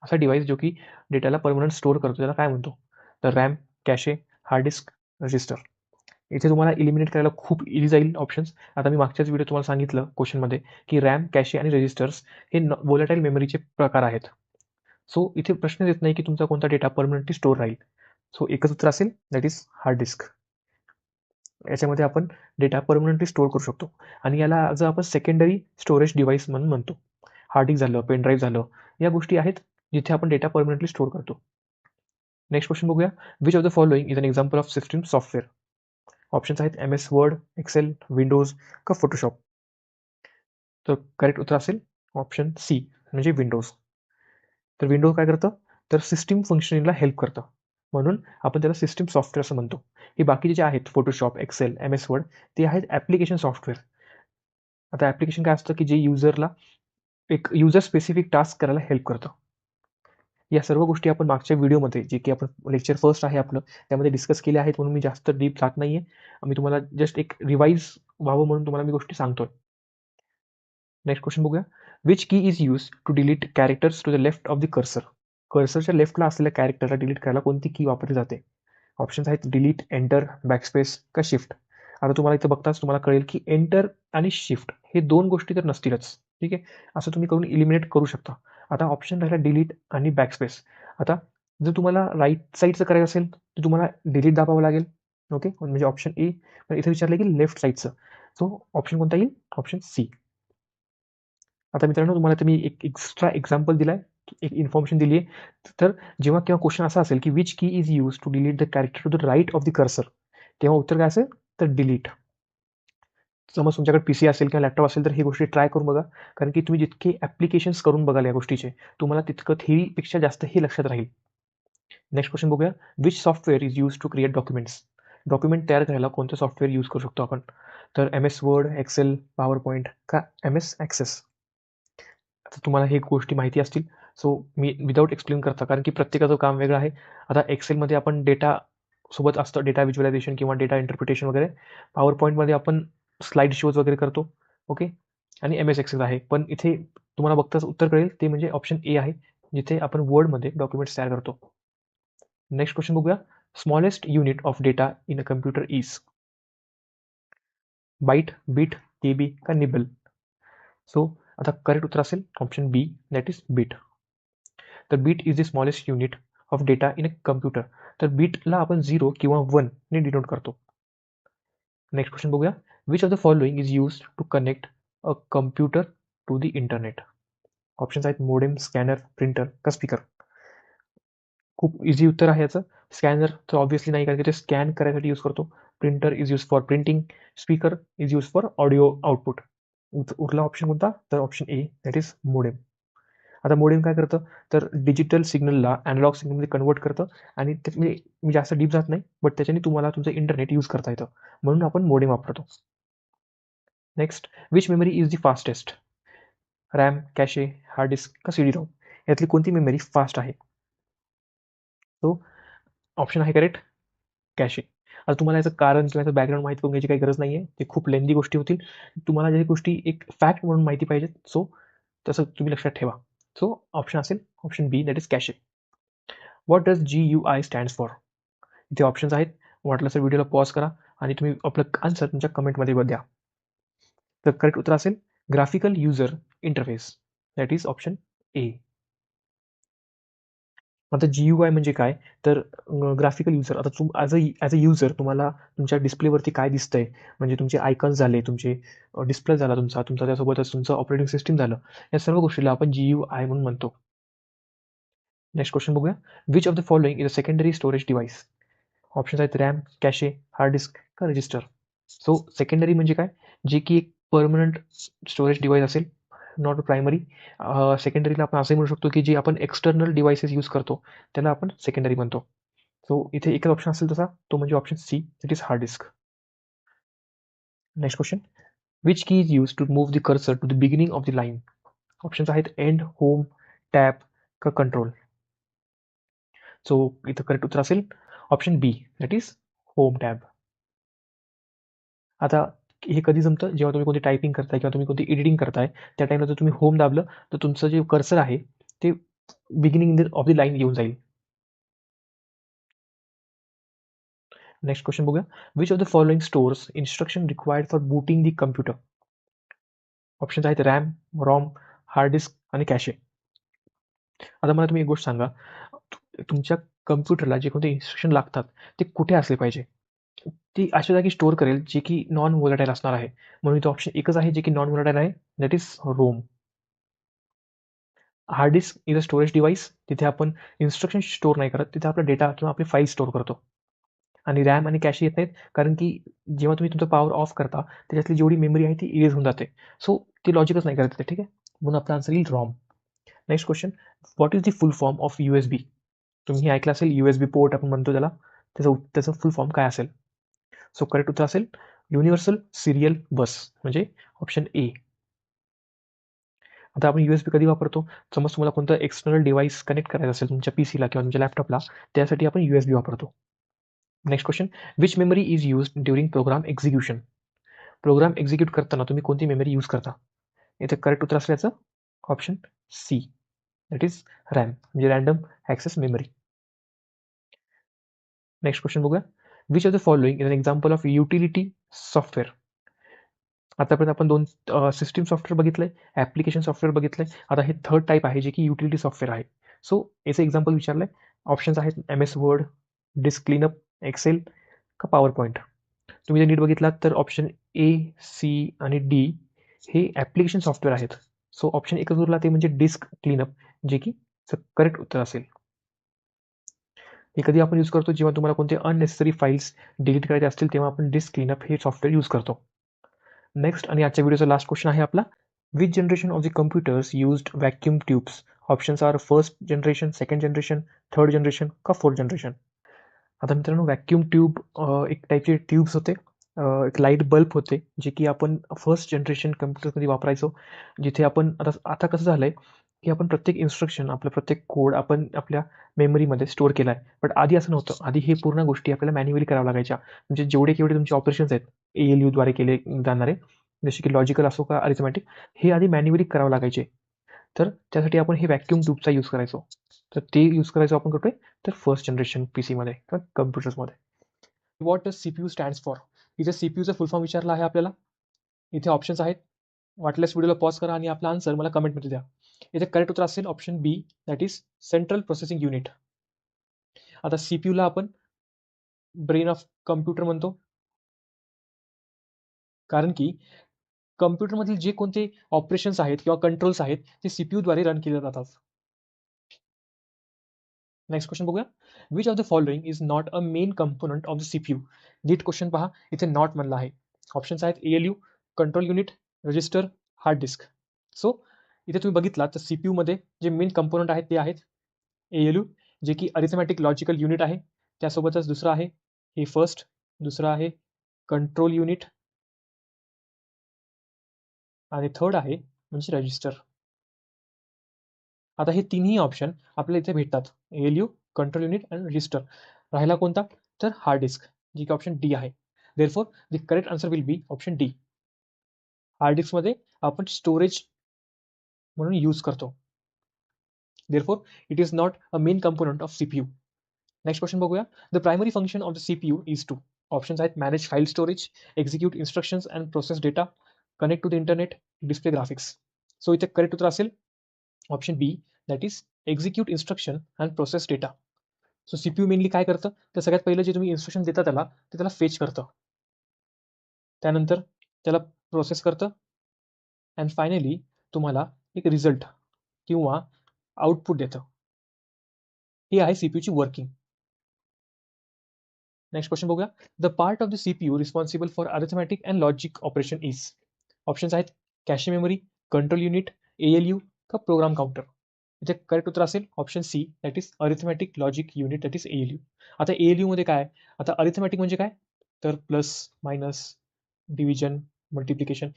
असा डिव्हाइस जो की डेटाला परमनंट स्टोअर करतो त्याला काय म्हणतो, तर RAM, cache, hard disk, register. इथे तुम्हाला इलिमिनेट करायला खूप इझी जाईल ऑप्शन्स. आता मी मागच्याच व्हिडिओ तुम्हाला सांगितलं क्वेश्चनमध्ये की रॅम, कॅशे आणि रजिस्टर्स हे वोलेटाईल मेमरीचे प्रकार आहेत. सो इथे प्रश्न येत नाही की तुमचा कोणता डेटा परमनंटली स्टोअर राहील. सो एकच उत्तर असेल दॅट इज हार्ड डिस्क. याच्यामध्ये आपण डेटा परमनंटली स्टोअर करू शकतो, आणि याला जर आपण सेकंडरी स्टोरेज डिव्हाइस म्हणून म्हणतो. हार्ड डिस्क झालं, पेन ड्राईव्ह झालं, या गोष्टी आहेत जिथे आपण डेटा परमनंटली स्टोअर करतो. नेक्स्ट क्वेश्चन बघूया. Which of the following is an example of system software. Options आहेत MS वर्ड, एक्सेल, विंडोज का फोटोशॉप. तर करेक्ट उत्तर असेल ऑप्शन सी म्हणजे विंडोज. तर विंडोज काय करतं, तर सिस्टीम फंक्शनिंगला हेल्प करतं, म्हणून आपण त्याला सिस्टीम सॉफ्टवेअर असं म्हणतो. हे बाकीचे जे आहेत फोटोशॉप, एक्सेल, MS वर्ड, ते आहेत ॲप्लिकेशन सॉफ्टवेअर. आता ॲप्लिकेशन काय असतं, की जे युजरला एक युजर स्पेसिफिक टास्क करायला हेल्प करतं. या सर्व गोष्टी आपण मागच्या व्हिडिओमध्ये, जे की आपण लेक्चर फर्स्ट आहे आपलं, त्यामध्ये डिस्कस केल्या आहेत, म्हणून मी जास्त डीप जात नाहीये. मी तुम्हाला जस्ट एक रिवाईज व्हावं म्हणून तुम्हाला मी गोष्टी सांगतोय. नेक्स्ट क्वेश्चन बघूया. Which key is use to delete characters to the left of the cursor. कर्सरच्या लेफ्टला असलेल्या कॅरेक्टरला डिलीट करायला कोणती की वापरली जाते. ऑप्शन्स आहेत डिलीट, एंटर, बॅकस्पेस का शिफ्ट. आता तुम्हाला इथं बघताच तुम्हाला कळेल की एंटर आणि शिफ्ट हे दोन गोष्टी तर नसतीलच. ठीक आहे, असं तुम्ही करून इलिमिनेट करू शकता. आता ऑप्शन राहिला डिलीट आणि बॅकस्पेस. आता जर तुम्हाला राईट साईडचं करायचं असेल तर तुम्हाला डिलीट दाबावं लागेल. ओके, म्हणजे ऑप्शन ए. पण इथे विचारलं की लेफ्ट साईडचं, सो ऑप्शन कोणता येईल? Option C. आता मित्रांनो, तुम्हाला तर मी एक एक्स्ट्रा एक्झाम्पल दिलाय, एक इन्फॉर्मेशन दिली आहे. तर जेव्हा केव्हा क्वेश्चन असा असेल की which key is use to delete the character to the right of the cursor, तेव्हा उत्तर काय असेल? तर डिलीट. समज तुमच्याकडे पीसी असेल किंवा लॅपटॉप असेल तर ही गोष्टी ट्राय करून बघा, कारण की तुम्ही जितके ॲप्लिकेशन्स करून बघाल या गोष्टीचे, तुम्हाला तितकं थेरीपेक्षा जास्त हे लक्षात राहील. नेक्स्ट क्वेश्चन बघूया. Which software is use to create documents? Document तयार करायला कोणतं सॉफ्टवेअर यूज करू शकतो आपण? तर MS word, Excel, power point का MS ॲक्सेस? आता तुम्हाला हे गोष्टी माहिती असतील, सो मी विदाऊट एक्सप्लेन करता, कारण की प्रत्येकाचं काम वेगळं आहे. आता एक्सेलमध्ये आपण डेटा सोबत असतं, डेटा व्हिज्युअलायझेशन किंवा डेटा इंटरप्रिटेशन वगैरे. पॉवर पॉईंटमध्ये आपण स्लाईड शोज वगैरे करतो. ओके, आणि MS एक्सेल आहे. पण इथे तुम्हाला बघताच उत्तर कळेल, ते म्हणजे ऑप्शन ए आहे, जिथे आपण वर्डमध्ये डॉक्युमेंट्स तयार करतो. नेक्स्ट क्वेश्चन बघूया. Smallest unit of data in a computer is? Byte, bit, KB का निबल? सो आता करेक्ट उत्तर असेल option B, that is bit. तर bit is the smallest unit of data in a computer. तर बीटला आपण 0 किंवा 1 ने डिनोट करतो. नेक्स्ट क्वेश्चन बघूया. Which of the following is use to connect a computer to the internet? Options आहेत modem, scanner, printer का स्पीकर? खूप इझी उत्तर आहे याचं. स्कॅनर तर ऑब्व्हियसली नाही, कारण की ते स्कॅन करायसाठी यूज करतो. Printer is use for printing. Speaker is use for audio output. उरला ऑप्शन कोणता? तर option A, that is modem. आता मोडेम काय करतं? तर डिजिटल सिग्नलला अॅनालॉग सिग्नलमध्ये कन्वर्ट करतं, आणि ते म्हणजे मी जास्त डीप जात नाही, बट त्याच्याने तुम्हाला तुमचं इंटरनेट यूज करता येतं, म्हणून आपण मोडेम वापरतो. Next, which memory is the fastest? RAM, cache, hard disk का CD रोम? यातली कोणती मेमरी फास्ट आहे? तो ऑप्शन आहे करेक्ट, कॅशे. आता तुम्हाला याचं कारण किंवा याचं बॅकग्राऊंड माहिती करून घ्यायची काही गरज नाही आहे, ते खूप लेंदी गोष्टी होतील. तुम्हाला ज्या गोष्टी एक फॅक्ट म्हणून माहिती पाहिजेत, सो तसं तुम्ही लक्षात ठेवा. सो ऑप्शन असेल option B, that is cache. What does GUI stands for? इथे ऑप्शन्स आहेत. वाटलं तर व्हिडिओला पॉज करा आणि तुम्ही आपलं आन्सर तुमच्या कमेंटमध्ये द्या. तर करेक्ट उत्तर असेल graphical user interface, that is option A. आता GUI म्हणजे काय? तर ग्राफिकल युजर. आता ॲज अ युजर तुम्हाला तुमच्या डिस्प्लेवरती काय दिसतंय, म्हणजे तुमचे आयकॉन्स झाले, तुमचे डिस्प्ले झाला तुमचा त्यासोबतच तुमचं ऑपरेटिंग सिस्टम झालं. या सर्व गोष्टीला आपण GUI म्हणून म्हणतो. नेक्स्ट क्वेश्चन बघूया. Which of the following is a secondary storage device? Options आहेत रॅम, कॅशे, हार्ड डिस्क का रजिस्टर? सो सेकंडरी म्हणजे काय? जे की एक परमनंट स्टोरेज डिव्हाइस असेल, नॉट प्रायमरी. सेकंडरीला आपण असंही म्हणू शकतो की जे आपण एक्सटर्नल डिव्हाइसेस यूज करतो त्याला आपण सेकंडरी म्हणतो. सो इथे एकच ऑप्शन असेल तसा, तो म्हणजे option C, it is hard disk. Next question. Which key is use to move the cursor to the beginning of the line? Options आहेत एंड, होम, टॅप का कंट्रोल? सो इथं करेक्ट उत्तर असेल option B, that is home tab. आता हे कधी जमतं? जेव्हा तुम्ही कोणती टायपिंग करताय किंवा तुम्ही कोणती एडिटिंग करताय, त्या टाईमला जर तुम्ही होम दाबलं तर तुमचं जे कर्सर आहे ते बिगिनिंग ऑफ द लाईन येऊन जाईल. नेक्स्ट क्वेश्चन बघूया. Which of the following stores instruction required for booting the computer? Options आहेत रॅम, रॉम, हार्ड डिस्क आणि कॅशे. आता मला तुम्ही एक गोष्ट सांगा, तुमच्या कम्प्युटरला जे कोणते इन्स्ट्रक्शन लागतात ते कुठे असले पाहिजे? ती अशा जागी स्टोअर करेल जे की नॉन व्होलाटाईल असणार आहे, म्हणून तो ऑप्शन एकच आहे जे की नॉन व्होलाटाईल आहे, that is ROM. Hard disk is a storage device, तिथे आपण इन्स्ट्रक्शन स्टोअर नाही करत, तिथे आपला डेटा किंवा आपली फाईल स्टोअर करतो. आणि रॅम आणि कॅशे येत नाहीत, कारण की जेव्हा तुम्ही तुमचा पॉवर ऑफ करता त्याच्यातली जेवढी मेमरी आहे ती इरेज होऊन जाते, सो ती लॉजिकच नाही करत, ठीक आहे, म्हणून आपला आन्सर येईल ROM. Next question. What is the full form of USB? तुम्ही ऐकलं असेल USB पोर्ट आपण म्हणतो त्याला, त्याचं फुल फॉर्म काय असेल? सो करेक्ट उत्तर असेल युनिव्हर्सल सिरियल बस, म्हणजे ऑप्शन ए. आता आपण USB कधी वापरतो? समज तुम्हाला कोणतं एक्सटर्नल डिव्हाइस कनेक्ट करायचं असेल तुमच्या PCला किंवा तुमच्या लॅपटॉपला, त्यासाठी आपण USB वापरतो. Next question. Which memory is use during program execution? Program execute करताना तुम्ही कोणती मेमरी यूज करता? इथे करेक्ट उत्तर असल्याचं option C, that is RAM, म्हणजे random access memory. Next question बघूया. Which of the following is an example of utility software? आतापर्यंत आपण दोन सिस्टीम सॉफ्टवेअर बघितलंय, ॲप्लिकेशन सॉफ्टवेअर बघितलंय. आता हे थर्ड टाईप आहे जे की युटिलिटी सॉफ्टवेअर आहे. सो याचं एक्झाम्पल विचारलंय. ऑप्शन्स आहेत MS word, disk cleanup, Excel का पॉवर पॉईंट. तुम्ही जर नीट बघितलात तर ऑप्शन ए, सी आणि डी हे ॲप्लिकेशन सॉफ्टवेअर आहेत. सो ऑप्शन एकच उरला ते म्हणजे डिस्क क्लीनअप, जे की करेक्ट उत्तर असेल. हे कधी आपण यूज करतो जेव्हा तुम्हाला कोणते अननेसेसरी फाईल्स डिलीट करायचे असतील तेव्हा आपण डिस्क क्लीनअप हे सॉफ्टवेअर यूज करतो. नेक्स्ट आणि आजच्या व्हिडिओचा लास्ट क्वेश्चन आहे आपला. Which generation of the computers used vacuum tubes. Options are first generation, second generation, third generation का फोर्थ जनरेशन. आता मित्रांनो व्हॅक्यूम ट्यूब एक टाईपचे ट्यूब्स होते, एक लाईट बल्ब होते जे की आपण फर्स्ट जनरेशन कम्प्युटरमध्ये वापरायचो. जिथे आपण आता आता कसं झालंय की आपण प्रत्येक इन्स्ट्रक्शन, आपला प्रत्येक कोड आपण आपल्या मेमरीमध्ये स्टोअर केला आहे. बट आधी असं नव्हतं. आधी हे पूर्ण गोष्टी आपल्याला मॅन्युअली कराव्या लागायच्या. म्हणजे जेवढे केवढे तुमचे ऑपरेशन्स आहेत ALU द्वारे केले जाणारे, जसे की लॉजिकल असो का अरिथमॅटिक, हे आधी मॅन्युअली करावं लागायचे. तर त्यासाठी आपण हे व्हॅक्यूम ट्यूबचा यूज करायचो. तर ते यूज करायचो आपण कुठे, तर फर्स्ट जनरेशन पीसीमध्ये किंवा कम्प्युटर्समध्ये. What does CPU stands for. इथे CPUचा फुल फॉर्म विचारला आहे आपल्याला. इथे ऑप्शन्स आहेत. वाटल्यास व्हिडिओला पॉज करा आणि आपला आन्सर मला कमेंटमध्ये द्या. इथे करेक्ट उत्तर असेल option B, that is central processing unit. आता CPUला आपण ब्रेन ऑफ कम्प्युटर म्हणतो, कारण की कम्प्युटरमधील जे कोणते ऑपरेशन्स आहेत किंवा कंट्रोल्स आहेत ते CPU द्वारे रन केले जातात. नेक्स्ट क्वेश्चन बघूया. Which of the following is not a main component of the CPU. नीट क्वेश्चन पहा, इथे नॉट म्हणलं आहे. ऑप्शन्स आहेत ALU, control unit, register, hard disk. So इथे तुम्ही बघितलात तर CPU मध्ये जे मेन कंपोनंट आहेत ते आहेत ALU, जे की अरिथमॅटिक लॉजिकल युनिट आहे. त्यासोबतच दुसरं आहे हे फर्स्ट, दुसरं आहे कंट्रोल युनिट आणि थर्ड आहे म्हणजे रजिस्टर. आता हे तिन्ही ऑप्शन आपल्याला इथे भेटतात. ALU, कंट्रोल युनिट आणि रजिस्टर. राहिला कोणता, तर हार्ड डिस्क, जी की ऑप्शन डी आहे. Therefore the correct answer will be option D. Hard डिस्कमध्ये आपण स्टोरेज म्हणून यूज करतो. Therefore it is not a main component of CPU. Next question बघूया. The primary function of the CPU is to. Options आहेत manage file storage, execute instructions and process data, connect to the internet, display graphics. So इथे correct उत्तर असेल option B, that is execute instruction and process data. So CPU mainly काय करतं, तर सगळ्यात पहिलं जे तुम्ही इन्स्ट्रक्शन देता त्याला, ते त्याला फेच करतं. त्यानंतर त्याला प्रोसेस करतं अँड फायनली तुम्हाला एक रिझल्ट किंवा आउटपुट देतं. ही आहे CPUची वर्किंग. नेक्स्ट क्वेश्चन बघूया. The part of the CPU responsible for arithmetic and logic operation is. Options आहेत cache memory, control unit, ALU का प्रोग्राम काउंटर. इथे करेक्ट उत्तर असेल option C, that is arithmetic logic unit, that is ALU. आता ALU मध्ये काय, आता arithmetic म्हणजे काय, तर प्लस, मायनस, डिव्हिजन, मल्टिप्लिकेशन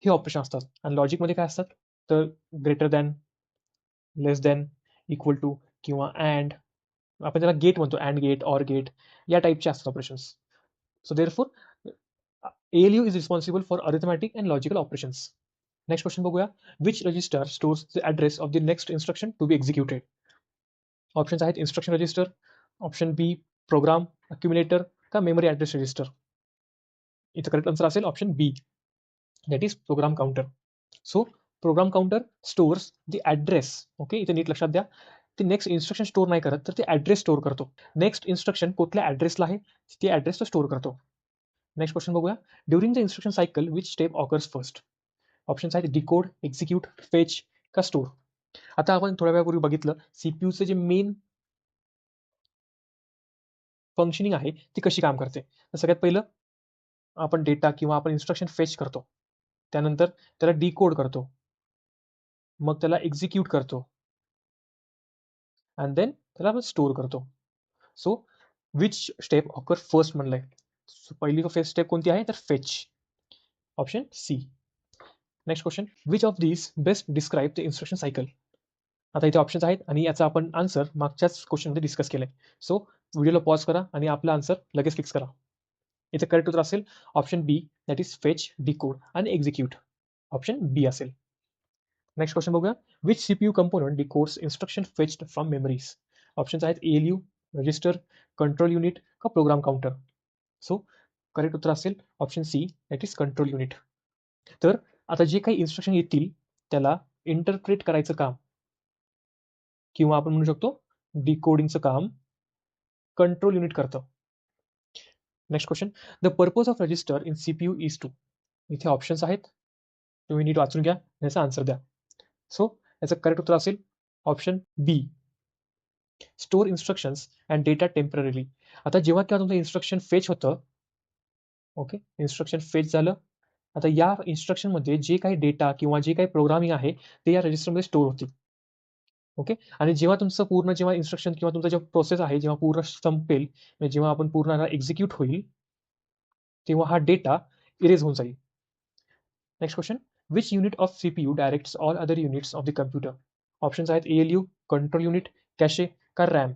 हे ऑपरेशन असतात. आणि लॉजिकमध्ये काय असतात, तर greater than, less than, equal to किंवा अँड. आपण त्याला गेट म्हणतो, अँड गेट, ऑर गेट, या टाईपचे असतात operations. So therefore ALU is responsible for arithmetic and logical operations. Next question बघूया. Which register stores the address of the next instruction to be executed. Options आहेत instruction register, option B program accumulator का memory address register. इथं correct answer असेल option B, that is program counter. So program counter stores the address. Okay, इथे नीट लक्षात द्या, ते next instruction store नाही करत, तर ते ॲड्रेस स्टोअर करतो. नेक्स्ट इन्स्ट्रक्शन कुठल्या ॲड्रेसला आहे ते ॲड्रेस तो स्टोअर करतो. नेक्स्ट क्वेश्चन बघूया. During the instruction cycle which step occurs first. Options आहेत डिकोड, एक्झिक्यूट, फेच का स्टोअर. आता आपण थोड्या वेळापूर्वी बघितलं CPUचं जे मेन फंक्शनिंग आहे ती कशी काम करते. तर सगळ्यात पहिलं आपण डेटा किंवा आपण इन्स्ट्रक्शन फेच करतो. त्यानंतर त्याला डिकोड करतो. मग त्याला एक्झिक्यूट करतो अँड देन त्याला आपण स्टोअर करतो. So which step occur first म्हणलंय. पहिली फेच स्टेप कोणती आहे, तर fetch, option C. Next question. Which of these best describe the instruction cycle. आता इथे ऑप्शन्स आहेत आणि याचा आपण आन्सर मागच्याच क्वेश्चनमध्ये डिस्कस केलंय. सो व्हिडिओला पॉज करा आणि आपला आन्सर लगेच फिक्स करा. इथे करेक्ट उत्तर असेल option B, that is fetch, decode आणि एक्झिक्यूट. ऑप्शन बी असेल. नेक्स्ट क्वेश्चन बघूया. Which CPU component decodes instruction fetched from memories. Options आहेत ALU, रजिस्टर, कंट्रोल युनिट का प्रोग्राम काउंटर. सो करेक्ट उत्तर असेल option C, that is control unit. तर आता जे काही इन्स्ट्रक्शन येतील त्याला इंटरप्रेट करायचं काम किंवा आपण म्हणू शकतो डिकोडिंगचं काम कंट्रोल युनिट करतं. Next question, the purpose of register in CPU is to. इथे ऑप्शन्स आहेत, तुम्ही नीट वाचून घ्या, याचा आन्सर द्या. सो याचं करेक्ट उत्तर असेल option B, store instructions and data temporarily. आता जेव्हा केव्हा तुमचं इन्स्ट्रक्शन फेच होतं, ओके, इन्स्ट्रक्शन फेच झालं, आता या इन्स्ट्रक्शनमध्ये जे काही डेटा किंवा जे काही प्रोग्रामिंग आहे ते या रजिस्टरमध्ये स्टोर होतील. ओके, आणि जेव्हा तुमचं पूर्ण जेव्हा इन्स्ट्रक्शन किंवा तुमचा जो प्रोसेस आहे जेव्हा पूर्ण संपेल, म्हणजे जेव्हा आपण पूर्ण एक्झिक्यूट होईल, तेव्हा हा डेटा इरेज होऊन जाईल. Next question, which unit of CPU directs all other units of the computer. Options आहेत एएलयू, कंट्रोल युनिट, कॅशे का रॅम.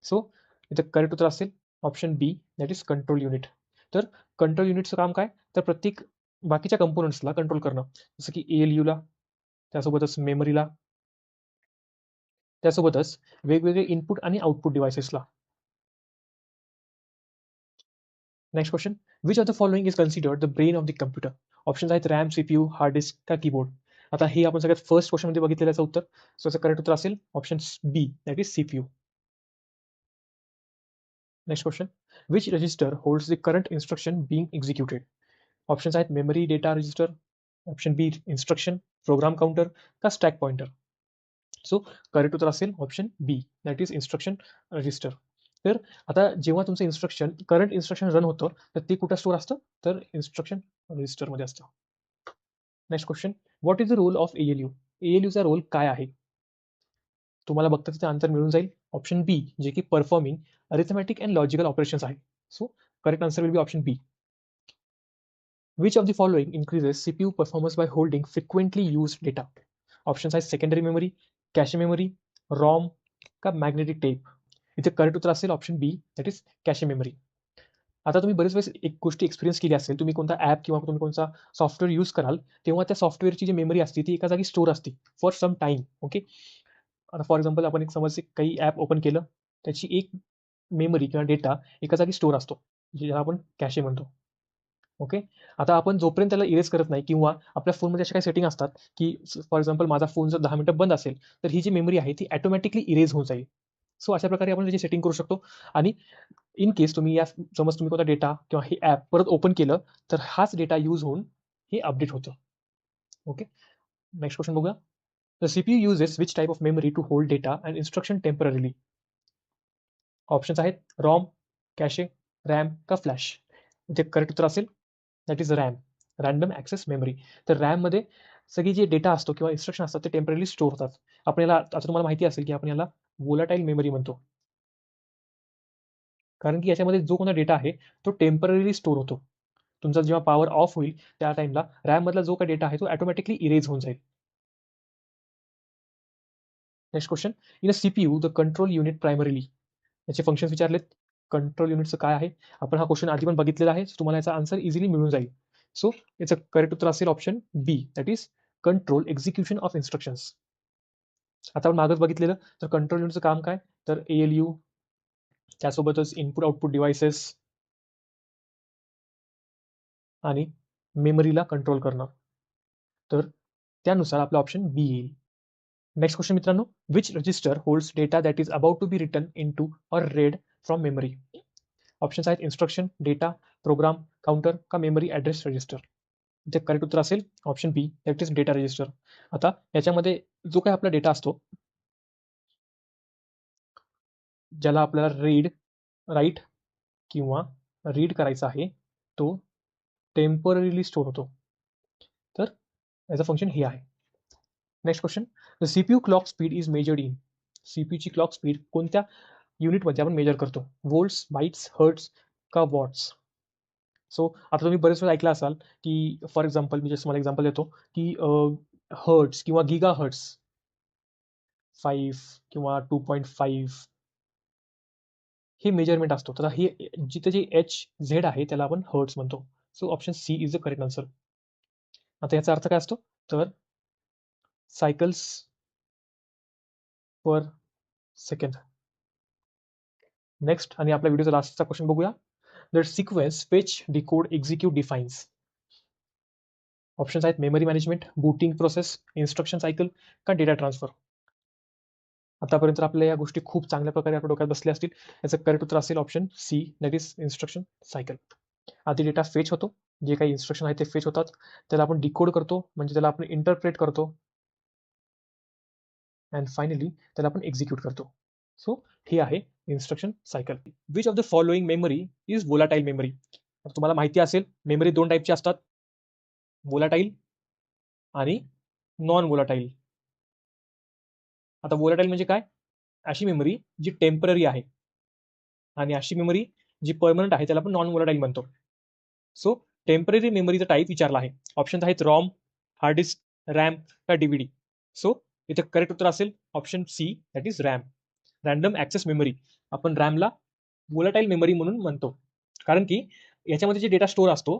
सो इथं करेक्ट उत्तर असेल option B, that is control unit. तर कंट्रोल युनिटचं काम काय, तर प्रत्येक बाकीच्या कंपोनंट्सला कंट्रोल करणं, जसं की एएलयूला, त्यासोबतच मेमरीला, त्यासोबतच वेगवेगळे इनपुट आणि आउटपुट डिव्हायसेसला. Next question, which of the following is considered the brain of the computer. Option आहेत रॅम, सीपीयू, हार्ड डिस्क का कीबोर्ड. आता हे आपण सगळ्यात फर्स्ट क्वेश्चनमध्ये बघितलेलं याचं उत्तर, सो याचं करेक्ट उत्तर असेल option B, that is CPU. Next question, which register holds the current instruction being executed. Options आहेत memory, data register, option B instruction, program counter का स्टॅक पॉइंटर. सो करेक्ट उत्तर असेल option B, that is instruction register. तर आता जेव्हा तुमचं instruction current instruction run होतं, तर ते कुठं स्टोर असतं, तर इन्स्ट्रक्शन रजिस्टरमध्ये असतं. Next question, what is the role of ALU. एएलयूचा रोल काय आहे, तुम्हाला बघता तिथे आन्सर मिळून जाईल ऑप्शन बी, जे की performing arithmetic and logical operations आहे. So correct answer will be option B. Which of the following increases CPU performance by holding frequently used data. Options आहेत secondary memory, cache memory, ROM का magnetic tape. इथे correct उत्तर असेल option B, that is cache memory. आता तुम्ही बरेच वेळेस एक गोष्टी एक्सपिरियन्स केली असेल, तुम्ही कोणता ॲप किंवा तुम्ही कोणता सॉफ्टवेअर यूज कराल, तेव्हा त्या सॉफ्टवेअरची जी मेमरी असते ती एका जागी स्टोर असते फॉर सम टाईम. ओके, आता फॉर एक्झाम्पल आपण एक समज काही ॲप ओपन केलं, त्याची एक मेमरी किंवा डेटा एका जागी स्टोर असतो, ज्याला आपण कॅशे म्हणतो. ओके, आता आपण जोपर्यंत त्याला इरेज करत नाही किंवा आपल्या फोनमध्ये अशा काही सेटिंग असतात, की फॉर एक्झाम्पल माझा फोन जर 10 मिनिटं बंद असेल, तर ही जी मेमरी आहे ती ऑटोमॅटिकली इरेज होऊन जाईल. सो अशा प्रकारे आपण त्याची सेटिंग करू शकतो. आणि इन केस तुम्ही या समज तुम्ही कोणता डेटा किंवा हे ॲप परत ओपन केलं, तर हाच डेटा यूज होऊन हे अपडेट होतं. ओके, नेक्स्ट क्वेश्चन बघूया. The CPU uses which type of memory to hold data and instruction temporarily. Options आहेत रॉम, कॅशे, रॅम का फ्लॅश. इथे करेक्ट उत्तर असेल that is RAM, random access memory. तर रॅममध्ये सगळी जे डेटा असतो किंवा इन्स्ट्रक्शन असतात ते टेम्पररी स्टोर होतात. आपण याला आता तुम्हाला माहिती असेल की आपण याला वोलाटाईल मेमरी म्हणतो, कारण की याच्यामध्ये जो कोणता डेटा आहे तो टेम्पररी स्टोर होतो. तुमचा जेव्हा पॉवर ऑफ होईल त्या टाइमला रॅममधला जो काही डेटा आहे तो ऑटोमॅटिकली इरेज होऊन जाईल. Next question, in a CPU the control unit primarily. याचे फंक्शन्स विचारलेत, कंट्रोल युनिटचं काय आहे. आपण हा क्वेश्चन आधी पण बघितलेला आहे, तुम्हाला याचा आन्सर इझिली मिळून जाईल. सो याचं करेक्ट उत्तर असेल option B, that is control execution of instructions. आता आपण मागच बघितलेलं, तर कंट्रोल युनिटचं काम काय, तर एएलयू, त्यासोबतच इनपुट आउटपुट डिव्हायसेस आणि मेमरीला कंट्रोल करणं. तर त्यानुसार आपलं ऑप्शन बी येईल. नेक्स्ट क्वेश्चन मित्रांनो, which register holds data that is about to be return into or read from memory. Options आहेत इन्स्ट्रक्शन, डेटा, प्रोग्राम काउंटर का मेमरी ॲड्रेस रजिस्टर. इथे करेक्ट उत्तर असेल option B, that is data register. आता याच्यामध्ये जो काही आपला डेटा असतो, ज्याला आपल्याला रीड, राईट किंवा रीड करायचा आहे, तो टेम्पररीली स्टोर होतो. तर याचं फंक्शन हे आहे. Next question, the CPU clock speed is measured in. सीपीयूची क्लॉक स्पीड कोणत्या युनिटमध्ये आपण मेजर करतो, व्होल्ट्स, बाईट्स, हर्ट्स का वॉट्स. सो आता तुम्ही बरेच वेळा ऐकलं असाल की फॉर एक्झाम्पल मी जसं मला एक्झाम्पल देतो की हर्ट्स किंवा गिगा हर्ट्स 5 किंवा 2.5 हे मेजरमेंट असतो. तर हे जिथे जे एच झेड आहे त्याला आपण हर्ट्स म्हणतो. So option C is the correct answer. आता याचा अर्थ काय असतो, तर सायकल्स पर सेकंड. नेक्स्ट आणि आपल्या व्हिडिओचा लास्टचा क्वेश्चन बघूया. The sequence fetch, decode, execute, defines. Options आहेत memory management, booting process, instruction cycle का डेटा ट्रान्सफर. आतापर्यंत आपल्या या गोष्टी खूप चांगल्या प्रकारे आपल्या डोक्यात बसल्या असतील. याचं करेक्ट उत्तर असेल option C, that is instruction cycle. आधी डेटा फेच होतो, जे काही इन्स्ट्रक्शन आहे ते फेच होतात, त्याला आपण डिकोड करतो, म्हणजे त्याला आपण इंटरप्रेट करतो, अँड फायनली त्याला आपण एक्झिक्यूट करतो. सो हे आहे instruction cycle. Which of the following memory is volatile memory? तुम्हाला माहिती असेल मेमरी दोन टाईपची असतात, वोलाटाईल आणि नॉन वोलाटाईल. आता वोलाटाईल म्हणजे काय? अशी मेमरी जी टेम्पररी आहे, आणि अशी मेमरी जी परमनंट आहे त्याला आपण नॉन वोलाटाईल म्हणतो. सो टेम्पररी मेमरीचा टाईप विचारला आहे. ऑप्शन आहेत रॉम, हार्ड डिस्क, रॅम का डीव्हीडी. सो इथे करेक्ट उत्तर असेल option C, that is RAM, random access memory. आपण रॅमला वोलाटाईल मेमरी म्हणून म्हणतो, कारण की याच्यामध्ये जे डेटा स्टोअर असतो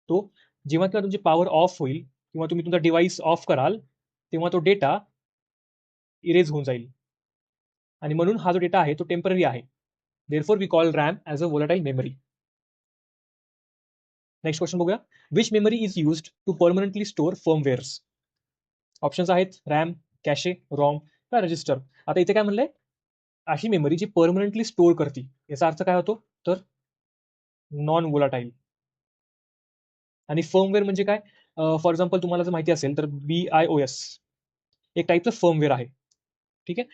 तो जेव्हा केव्हा तुमची पॉवर ऑफ होईल किंवा तुम्ही तुमचा डिव्हाइस ऑफ कराल तेव्हा तो डेटा इरेज होऊन जाईल, आणि म्हणून हा जो डेटा आहे तो टेम्पररी आहे. Therefore we call RAM as a volatile memory. Next question बघूया. Which memory is used to permanently store firmwares? Options आहेत रॅम, कॅशे, रॉम का रजिस्टर. आता इथे काय म्हणलंय? अशी मेमरी जी परमनंटली स्टोअर करते. याचा अर्थ काय होतो? तर नॉन वोलाटाईल. आणि फर्मवेअर म्हणजे काय? फॉर एक्झाम्पल तुम्हाला जर माहिती असेल तर BIOS एक टाईपचं फर्मवेअर आहे. ठीक आहे.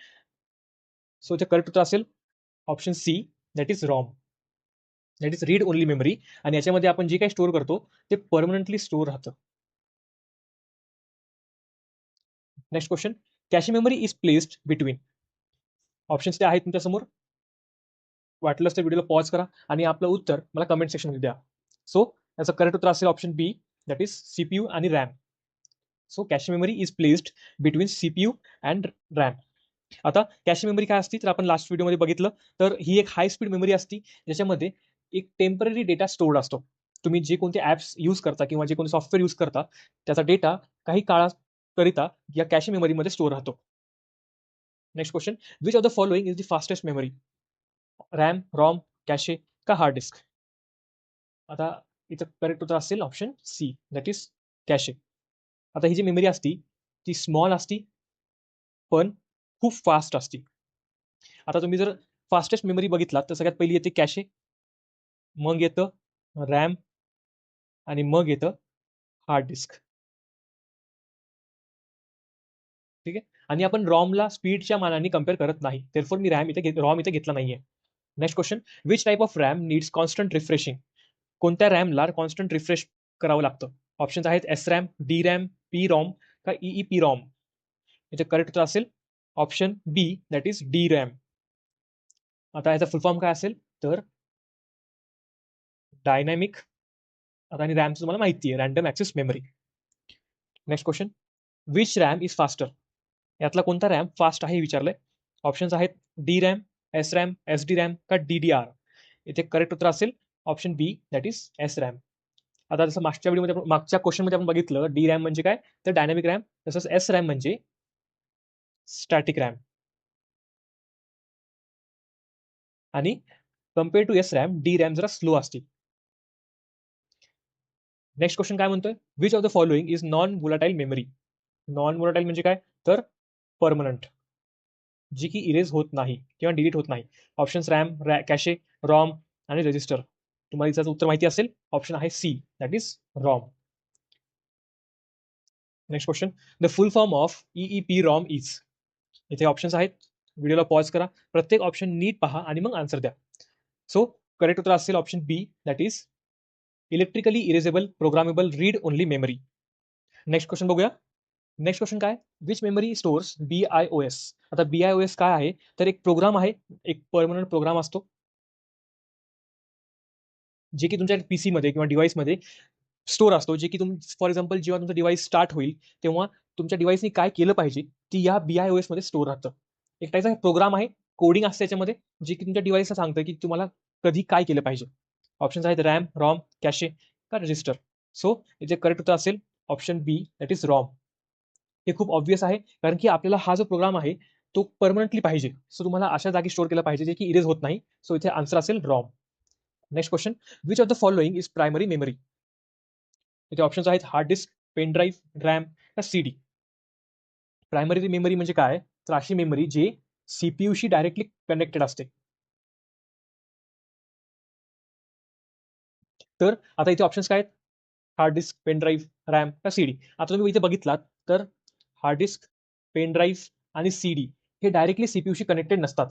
सो ते करेक्ट उत्तर असेल option C, that is ROM, that is read only memory. आणि याच्यामध्ये आपण जे काही स्टोअर करतो ते परमनंटली स्टोअर राहतं. Next question. Cache memory is placed between. Options ते आहेत तुमच्यासमोर. वाटलंच तर व्हिडिओला पॉज करा आणि आपलं उत्तर मला कमेंट सेक्शनमध्ये द्या. सो याचं करेक्ट उत्तर असेल option B, that is CPU आणि RAM. So cache memory is placed between CPU and RAM. आता कॅशे मेमरी काय असते तर आपण लास्ट व्हिडिओमध्ये बघितलं, तर ही एक हाय स्पीड मेमरी असते ज्याच्यामध्ये एक टेम्पररी डेटा स्टोर्ड असतो. तुम्ही जे कोणते ऍप्स यूज करता किंवा जे कोणते सॉफ्टवेअर यूज करता त्याचा डेटा काही काळाकरिता या कॅशे मेमरीमध्ये स्टोअर राहतो. Next question. Which of the following is the fastest memory? RAM, ROM, cache का हार्ड डिस्क. आता इथं करेक्ट उत्तर असेल option C, that is cache. आता ही जी मेमरी असती ती स्मॉल असती पण खूप फास्ट असते. आता तुम्ही जर फास्टेस्ट मेमरी बघितलात तर सगळ्यात पहिली येते कॅशे, मग येतं रॅम, आणि मग येतं हार्ड डिस्क. ठीक आहे. आणि आपण रॉमला स्पीडच्या मानाने कम्पेअर करत नाही, देअरफॉर मी रॉम इथे घेतला नाहीये. Next question. Which type of RAM needs constant refreshing? कोणत्या रॅमला कॉन्स्टंट रिफ्रेश करावं लागतं? ऑप्शन्स आहेत S RAM, D RAM, P ROM का EEP रॉम. याचे करेक्ट उत्तर असेल option B, that is D RAM. आता याचा फुल फॉर्म काय असेल तर डायनॅमिक, आता आणि रॅमचं तुम्हाला माहिती आहे random access memory. Next question. Which RAM is faster? यातला कोणता रॅम फास्ट आहे विचारलंय. ऑप्शन्स आहेत D RAM, S RAM, SD RAM का DDR. इथे करेक्ट उत्तर असेल option B, that is S RAM. आता जसं मागच्या व्हिडिओमध्ये मागच्या क्वेश्चनमध्ये आपण बघितलं डी रॅम म्हणजे काय तर डायनॅमिक रॅम, तसंच एस रॅम म्हणजे स्टॅटिक रॅम. आणि compare to S RAM D RAM जरा स्लो असते. नेक्स्ट क्वेश्चन काय म्हणतोय? Which of the following is non volatile memory? Non volatile म्हणजे काय तर परमनंट, जी की इरेज होत नाही किंवा डिलीट होत नाही. ऑप्शन्स रॅम, कॅशे, रॉम आणि रजिस्टर. तुम्हाला याचं उत्तर माहिती असेल ऑप्शन आहे C, that is ROM. Next question. The full form of EEP ROM is. इथे ऑप्शन्स आहेत, व्हिडिओला पॉज करा, प्रत्येक ऑप्शन नीट पहा आणि मग आन्सर द्या. सो करेक्ट उत्तर असेल option B, that is electrically erasable programmable read only memory. Next question बघूया. नेक्स्ट क्वेश्चन काय? Which memory stores BIOS. आता BIOS काय आहे तर एक प्रोग्राम आहे, एक परमनंट प्रोग्राम असतो जे की तुमच्या PC मध्ये किंवा डिव्हाइसमध्ये स्टोअर असतो, जे की फॉर एक्झाम्पल जेव्हा तुमचा डिव्हाइस स्टार्ट होईल तेव्हा तुमच्या डिव्हाइसने काय केलं पाहिजे ती या BIOS मध्ये स्टोअर राहतं. एक टाईपचा प्रोग्राम आहे, कोडिंग असते याच्यामध्ये, जे की तुमच्या डिव्हाइसला सांगतं की तुम्हाला कधी काय केलं पाहिजे. ऑप्शन्स आहेत रॅम, रॉम, कॅशे का रजिस्टर. सो इथे करेक्ट उत्तर असेल option B, that is ROM. हे खूप ऑब्वियस आहे, कारण की आपल्याला हा जो प्रोग्राम आहे तो परमनंटली पाहिजे. सो तुम्हाला अशा जागी स्टोअर केला पाहिजे जे की इरेज होत नाही. सो इथे आन्सर असेल ROM. Next question. Which of the following is primary memory? इथे ऑप्शन्स आहेत hard disk, pen drive, RAM का CD. प्रायमरी मेमरी म्हणजे काय तर अशी मेमरी जे सीपीयूशी डायरेक्टली कनेक्टेड असते. तर आता इथे ऑप्शन्स काय आहेत? Hard disk, pen drive, RAM का सीडी. आता तुम्ही इथे बघितलात तर हार्ड डिस्क, पेन ड्राईव्ह आणि सीडी हे डायरेक्टली सीपीयूशी कनेक्टेड नसतात.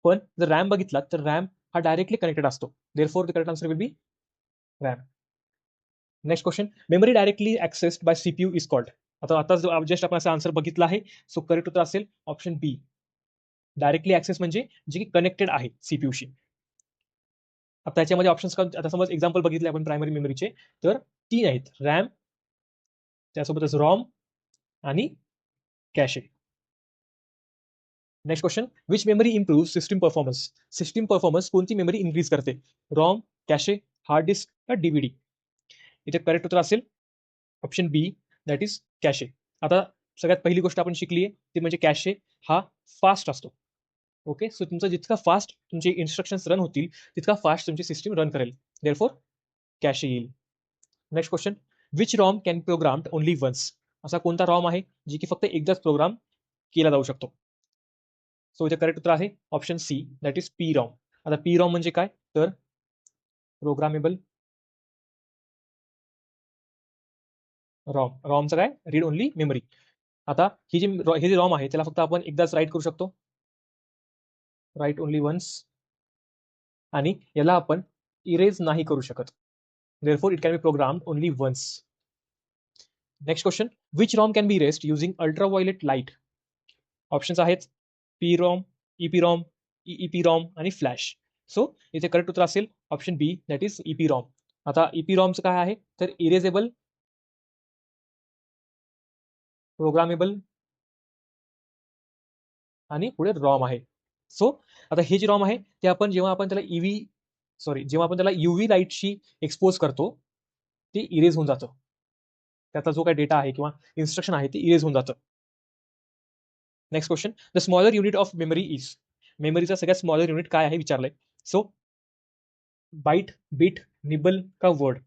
पण जर रॅम बघितलात तर रॅम हा डायरेक्टली कनेक्टेड असतो. Therefore the correct answer will be RAM. Next question, memory directly accessed by CPU is called. आता जस्ट आपण आन्सर बघितला आहे. सो करेक्ट उत्तर असेल ऑप्शन बी. डायरेक्टली ऍक्सेस म्हणजे जे की कनेक्टेड आहे सीपीयूशी. आता त्याच्यामध्ये ऑप्शन्स, आता समज एक्झाम्पल बघितले आपण प्रायमरी मेमरीचे, तर 3 आहेत: रॅम, त्यासोबतच रॉम आणि cache. Next question, which memory improve system performance. System performance कोणती मेमरी इन्क्रीज करते? रॉम, कॅशे, हार्ड डिस्क का डीव्हीडी. इथे करेक्ट उत्तर असेल option B, that is cache. आता सगळ्यात पहिली गोष्ट आपण शिकली आहे ती म्हणजे कॅशे हा फास्ट असतो. ओके, सो तुमचा जितका फास्ट तुमचे इन्स्ट्रक्शन्स रन होतील तितका फास्ट तुमची सिस्टम रन करेल. देअरफॉर कॅशे येईल. Next question, which ROM can programmed only once. असा कोणता रॉम आहे जी की फक्त एकदाच प्रोग्राम केला जाऊ शकतो? सो इथे करेक्ट उत्तर आहे option C, that is P ROM. आता पी रॉम म्हणजे काय, तर प्रोग्रामेबल रॉम. रॉमचं काय, रीड ओनली मेमरी. आता हे जे रॉम आहे त्याला फक्त आपण एकदाच राईट करू शकतो, राईट ओनली वन्स, आणि याला आपण इरेज नाही करू शकत. Therefore it can be programmed only once. Next question, which ROM can be erased using ultraviolet light. Options आहेत P ROM, EP ROM, EEP ROM आणि फ्लॅश. सो इथे करेक्ट उत्तर असेल option B, that is EP ROM. आता EP रॉमचं काय आहे, तर इरेजेबल, प्रोग्रामेबल आणि पुढे रॉम आहे. सो आता हे जे रॉम आहे ते आपण जेव्हा आपण त्याला युव्ही लाईटशी एक्सपोज करतो ते इरेज होऊन जातं. त्याचा जो काही डेटा आहे किंवा इन्स्ट्रक्शन आहे ते इरेज होऊन जातं. Next question, the smaller unit of memory is. मेमरीचा सगळ्यात स्मॉलर युनिट काय आहे विचारलंय. सो बाईट, बिट, निबल का वर्ड.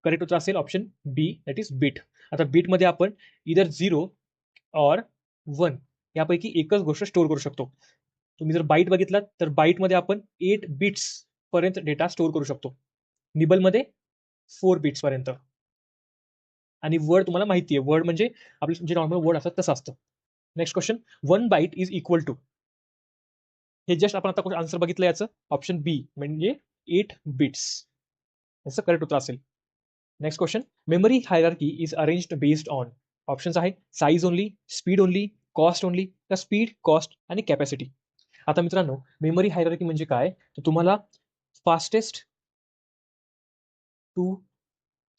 करेक्ट उत्तर असेल option B, that is bit. आता बिटमध्ये आपण इधर 0 और 1 यापैकी एकच गोष्ट स्टोअर करू शकतो. तुम्ही जर बाईट बघितलात तर बाईटमध्ये आपण 8 बिट्स पर्यंत डेटा स्टोअर करू शकतो, निबलमध्ये 4 बिट्स पर्यंत. आणि वर्ड तुम्हाला माहिती आहे, वर्ड म्हणजे आपले जे नॉर्मल वर्ड असतात तसं असतं. Next question, 1 byte is equal to. हे जस्ट आपण आता आन्सर बघितलं याचं, ऑप्शन बी म्हणजे 8 बिट्स. याचं करेक्ट उत्तर असेल. Next question, memory hierarchy is arranged based on. Options आहे size only, speed only, cost only का स्पीड, कॉस्ट आणि कॅपॅसिटी. आता मित्रांनो, मेमरी हायरार्की म्हणजे काय, तर तुम्हाला fastest to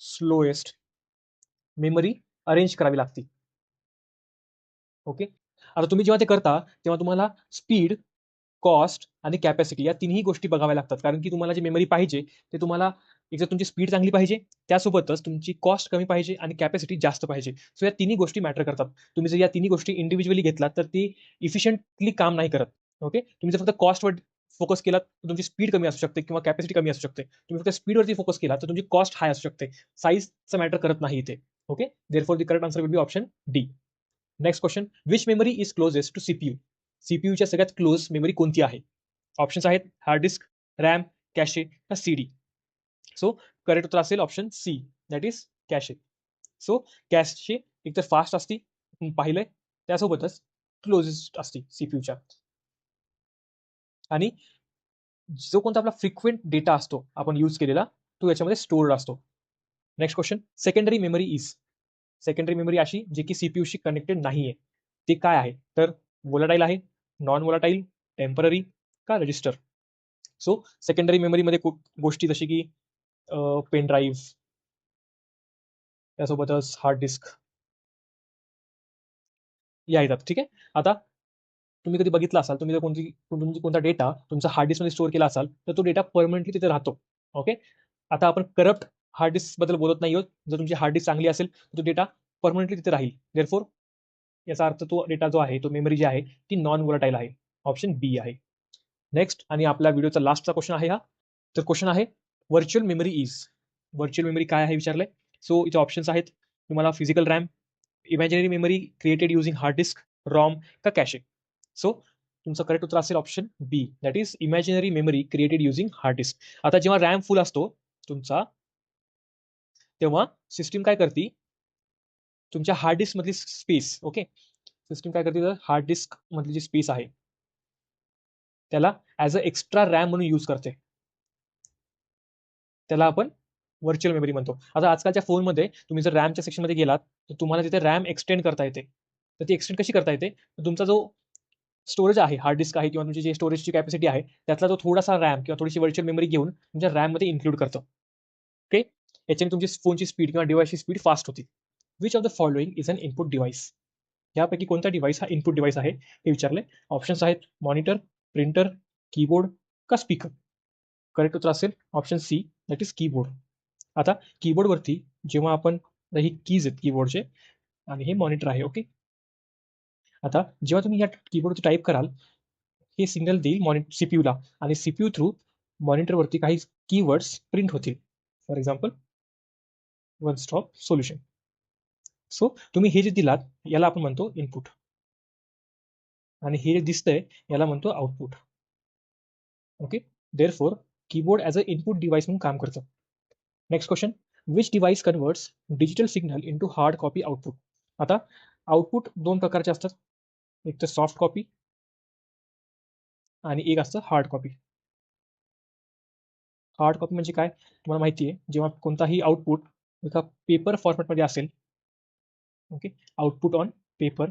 slowest memory arrange करावी लागते. ओके, आता तुम्ही जेव्हा ते करता तेव्हा तुम्हाला स्पीड, कॉस्ट आणि कॅपॅसिटी या तिन्ही गोष्टी बघाव्या लागतात. कारण की तुम्हाला जी मेमरी पाहिजे ते तुम्हाला, एक तर तुमची स्पीड चांगली पाहिजे, त्यासोबतच तुमची कॉस्ट कमी पाहिजे आणि कॅपॅसिटी जास्त पाहिजे. सो या तिन्ही गोष्टी मॅटर करतात. तुम्ही जर या तिन्ही गोष्टी इंडिव्हिज्युअली घेतलात तर ती इफिशियंटली काम नाही करत. ओके, तुम्ही जर फक्त कॉस्टवर फोकस केलात तर तुमची स्पीड कमी असू शकते किंवा कॅपॅसिटी कमी असू शकते. तुम्ही फक्त स्पीडवरती फोकस केला तर तुमची कॉस्ट हाय असू शकते. साईजचं मॅटर करत नाही इथे. Okay, therefore the correct answer will be option D. Next question, which memory is closest to CPU. सीपीयूच्या सगळ्यात क्लोज मेमरी कोणती आहे? ऑप्शन्स आहेत हार्ड डिस्क, रॅम, कॅशे का सीडी. सो करेक्ट उत्तर असेल option C, that is cache. So cache एकतर fast असते, आपण पाहिलंय, त्यासोबतच क्लोजेस्ट असते सीपीयूच्या. आणि जो कोणता आपला फ्रिक्वेंट डेटा असतो आपण यूज केलेला तो याच्यामध्ये स्टोअर्ड असतो. Next question, secondary memory is. Secondary memory अशी जी की सीपीयूशी कनेक्टेड नाहीये, ते काय आहे, तर वोलाटाईल आहे, नॉन वोलाटाईल, टेम्पररी का रजिस्टर. सो सेकंडरी मेमरीमध्ये खूप गोष्टी जशी की पेन ड्राईव्ह, त्यासोबतच हार्ड डिस्क या येतात. ठीक आहे, आता तुम्ही कधी बघितलं असाल, तुम्ही जर कोणता डेटा तुमचा हार्ड डिस्कमध्ये स्टोअर केला असाल तर तो डेटा परमनंटली तिथे राहतो. ओके, आता आपण करप्ट हार्ड डिस्क बद्दल बोलत नाही आहोत. जर तुमची हार्ड डिस्क चांगली असेल तर तो डेटा परमनंटली तिथे राहील. देअरफॉर याचा अर्थ तो डेटा जो आहे, तो मेमरी जी आहे ती नॉन वोलाटाईल आहे. ऑप्शन बी आहे. नेक्स्ट आणि आपल्या व्हिडिओचा लास्टचा क्वेश्चन आहे हा. तर क्वेश्चन आहे virtual memory is. Virtual memory काय आहे विचारलंय. सो इथे ऑप्शन्स आहेत तुम्हाला physical RAM, imaginary memory created using hard disk, ROM का कॅशे. सो तुमचं करेक्ट उत्तर असेल option B, that is imaginary memory created using hard disk. आता जेव्हा रॅम फुल असतो तुमचा, तेव्हा सिस्टीम काय करते, तुमच्या हार्ड डिस्क मधली स्पेस, ओके, सिस्टीम काय करते, हार्ड डिस्क मधली जी स्पेस आहे त्याला ऍज अ एक्स्ट्रा रॅम म्हणून यूज करते. त्याला आपण व्हर्च्युअल मेमरी म्हणतो. आता आजकालच्या फोनमध्ये तुम्ही जर रॅमच्या सेक्शनमध्ये गेलात तर तुम्हाला तिथे रॅम एक्सटेंड करता येते. तर ती एक्सटेंड कशी करता येते, तुमचा जो स्टोरेज आहे, हार्ड डिस्क आहे किंवा तुमची जी स्टोरेजची कॅपॅसिटी आहे, त्यातला जो थोडासा रॅम किंवा थोडीशी व्हर्च्युअल मेमरी घेऊन तुमच्या रॅममध्ये इन्क्लूड करतं. ओके, याच्याने तुमची फोनची स्पीड किंवा डिव्हाइसची स्पीड फास्ट होती. Which of the following is an input device? यापैकी कोणता डिव्हाइस हा इनपुट डिव्हाइस आहे हे विचारले. ऑप्शन्स आहेत मॉनिटर, प्रिंटर, कीबोर्ड का स्पीकर. करेक्ट उत्तर असेल option C, that is keyboard. आता कीबोर्डवरती जेव्हा आपण, ही कीज आहेत कीबोर्डचे आणि हे मॉनिटर आहे. ओके, आता जेव्हा तुम्ही या कीबोर्डवरती टाईप कराल, हे सिग्नल देईल सीपीयूला आणि सीपीयू थ्रू मॉनिटरवरती काही कीवर्ड्स प्रिंट होतील. For example one stop solution. So तुम्ही हे जे दिलात याला आपण म्हणतो इनपुट आणि हे जे दिसतंय याला म्हणतो output. Okay, therefore keyboard as a input device म्हणून काम करतं. Next question, which device converts digital signal into hard copy output. आता आउटपुट दोन प्रकारचे असतात, एक तर सॉफ्ट कॉपी आणि एक असतं हार्ड कॉपी. हार्ड कॉपी म्हणजे काय तुम्हाला माहिती आहे, जेव्हा कोणताही आउटपुट एका पेपर फॉर्मॅटमध्ये असेल, ओके, आउटपुट ऑन पेपर,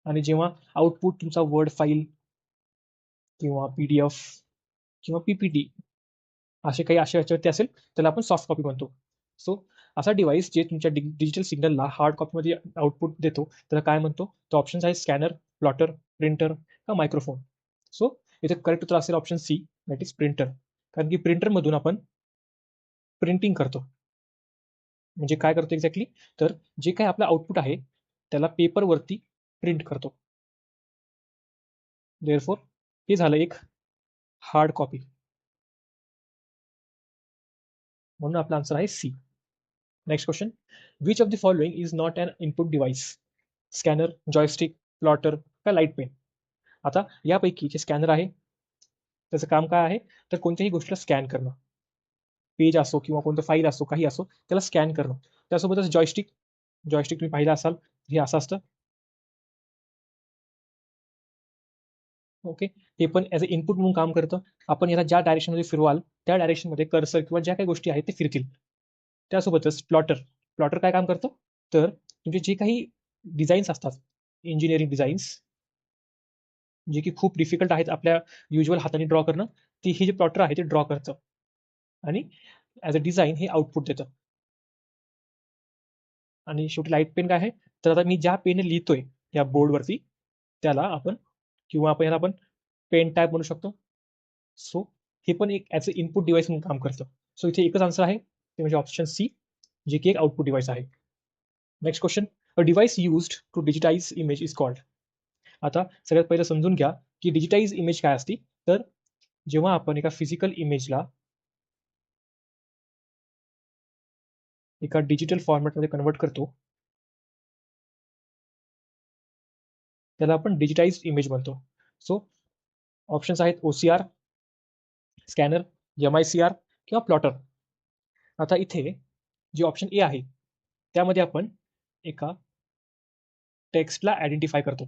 आणि जेव्हा आउटपुट तुमचा वर्ड फाईल किंवा पीडीएफ किंवा पीपीटी असे काही अशा याच्यावरती असेल त्याला आपण सॉफ्ट कॉपी म्हणतो. सो असा डिव्हाइस जे तुमच्या डिजिटल सिग्नलला हार्ड कॉपीमध्ये आउटपुट देतो त्याला काय म्हणतो, तो ऑप्शन्स आहे स्कॅनर, प्लॉटर, प्रिंटर का मायक्रोफोन. सो इथे करेक्ट उत्तर असेल option C, that is printer. कारण की प्रिंटरमधून आपण प्रिंटिंग करतो. म्हणजे काय करतो एक्झॅक्टली, तर जे काय आपलं आउटपुट आहे त्याला पेपरवरती प्रिंट करतो. देअरफॉर हे झालं एक हार्ड कॉपी, म्हणून आपला आन्सर आहे C. Next question, which of the following is not an input device? Scanner, joystick, plotter का लाईट पेन. आता यापैकी जे स्कॅनर आहे त्याचं काम काय आहे, तर कोणत्याही गोष्टीला स्कॅन करणं, पेज असो किंवा कोणतं फाईल असो काही असो त्याला स्कॅन करणं. त्यासोबतच जॉयस्टिक, जॉयस्टिक तुम्ही पाहिलं असाल हे असं असतं. ओके, हे पण ॲज अ इनपुट म्हणून काम करतं. आपण याला ज्या डायरेक्शनमध्ये फिरवाल त्या डायरेक्शनमध्ये कर्सर किंवा ज्या काही गोष्टी आहेत ते फिरतील. त्यासोबतच प्लॉटर, प्लॉटर काय काम करतं, तर तुमचे जे काही डिझाईन्स असतात, इंजिनिअरिंग डिझाईन्स जे की खूप डिफिकल्ट आहेत आपल्या युज्युअल हाताने ड्रॉ करणं, ती हे जे प्लॉटर आहे ते ड्रॉ करतं आणि ॲज अ डिझाईन हे आउटपुट देतं. आणि शेवटी लाईट पेन काय आहे, तर आता मी ज्या पेनने लिहितोय या बोर्डवरती त्याला आपण, किंवा आपण याला आपण पेन टॅब म्हणू शकतो. सो हे पण एक ॲज अ इनपुट डिव्हाइस म्हणून काम करतं. सो इथे एकच आन्सर आहे, ते म्हणजे ऑप्शन सी, जे की एक आउटपुट डिव्हाइस आहे. Next question, a device used to digitize image is called. आता सगळ्यात पहिलं समजून घ्या की डिजिटाइज इमेज काय असते, तर जेव्हा आपण एका फिजिकल इमेजला एका डिजिटल फॉर्मॅटमध्ये कन्वर्ट करतो त्याला आपण डिजिटाइज इमेज म्हणतो. सो ऑप्शन्स आहेत ओसीआर, स्कॅनर, एमआयसीआर किंवा प्लॉटर. आता इथे जे ऑप्शन ए आहे त्यामध्ये आपण एका टेक्स्टला आयडेंटिफाय करतो.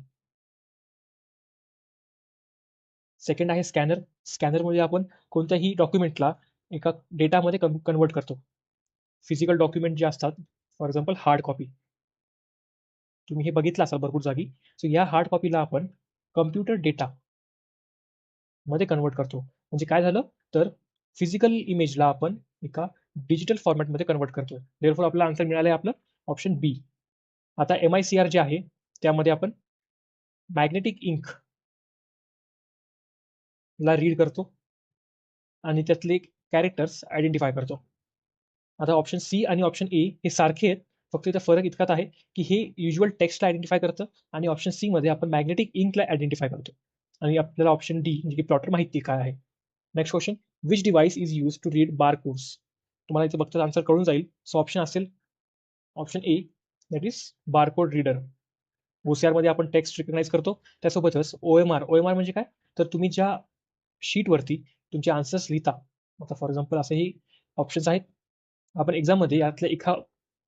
सेकंड आहे स्कॅनर, स्कॅनरमध्ये आपण कोणत्याही डॉक्युमेंटला एका डेटामध्ये कन्वर्ट करतो. फिजिकल डॉक्युमेंट जे असतात, फॉर एक्झाम्पल हार्ड कॉपी, तुम्ही हे बघितलं असाल भरपूर जागी. सो या हार्ड कॉपीला आपण कम्प्युटर डेटा मध्ये कन्वर्ट करतो. म्हणजे काय झालं, तर फिजिकल इमेजला आपण एका डिजिटल फॉर्मॅटमध्ये कन्वर्ट करतो. देअरफॉर आपला आन्सर मिळालं आहे आपलं ऑप्शन बी. आता एमआयसीआर जे आहे त्यामध्ये आपण मॅग्नेटिक इंक ला रीड करतो आणि त्यातले कॅरेक्टर्स आयडेंटिफाय करतो. आता ऑप्शन सी आणि ऑप्शन ए हे सारखे आहेत, फक्त इथं फरक इतकाच आहे की हे युज्युअल टेक्स्टला आयडेंटिफाय करतं आणि ऑप्शन सी मध्ये आपण मॅग्नेटिक इंकला आयडेंटिफाय करतो. आणि आपल्याला ऑप्शन डी म्हणजे की प्लॉटर माहिती काय आहे. Next question, which device is use to read bar codes. तुम्हाला इथे बघता आन्सर कळून जाईल. सो ऑप्शन असेल option A, that is barcode reader. OCR मध्ये आपण टेक्स्ट रिकग्नाइज करतो. त्यासोबतच OMR म्हणजे काय, तर तुम्ही ज्या शीटवरती तुमचे आन्सर्स लिहिता, आता फॉर एक्झाम्पल असेही ऑप्शन्स आहेत. आपण एक्झाममध्ये यातल्या एका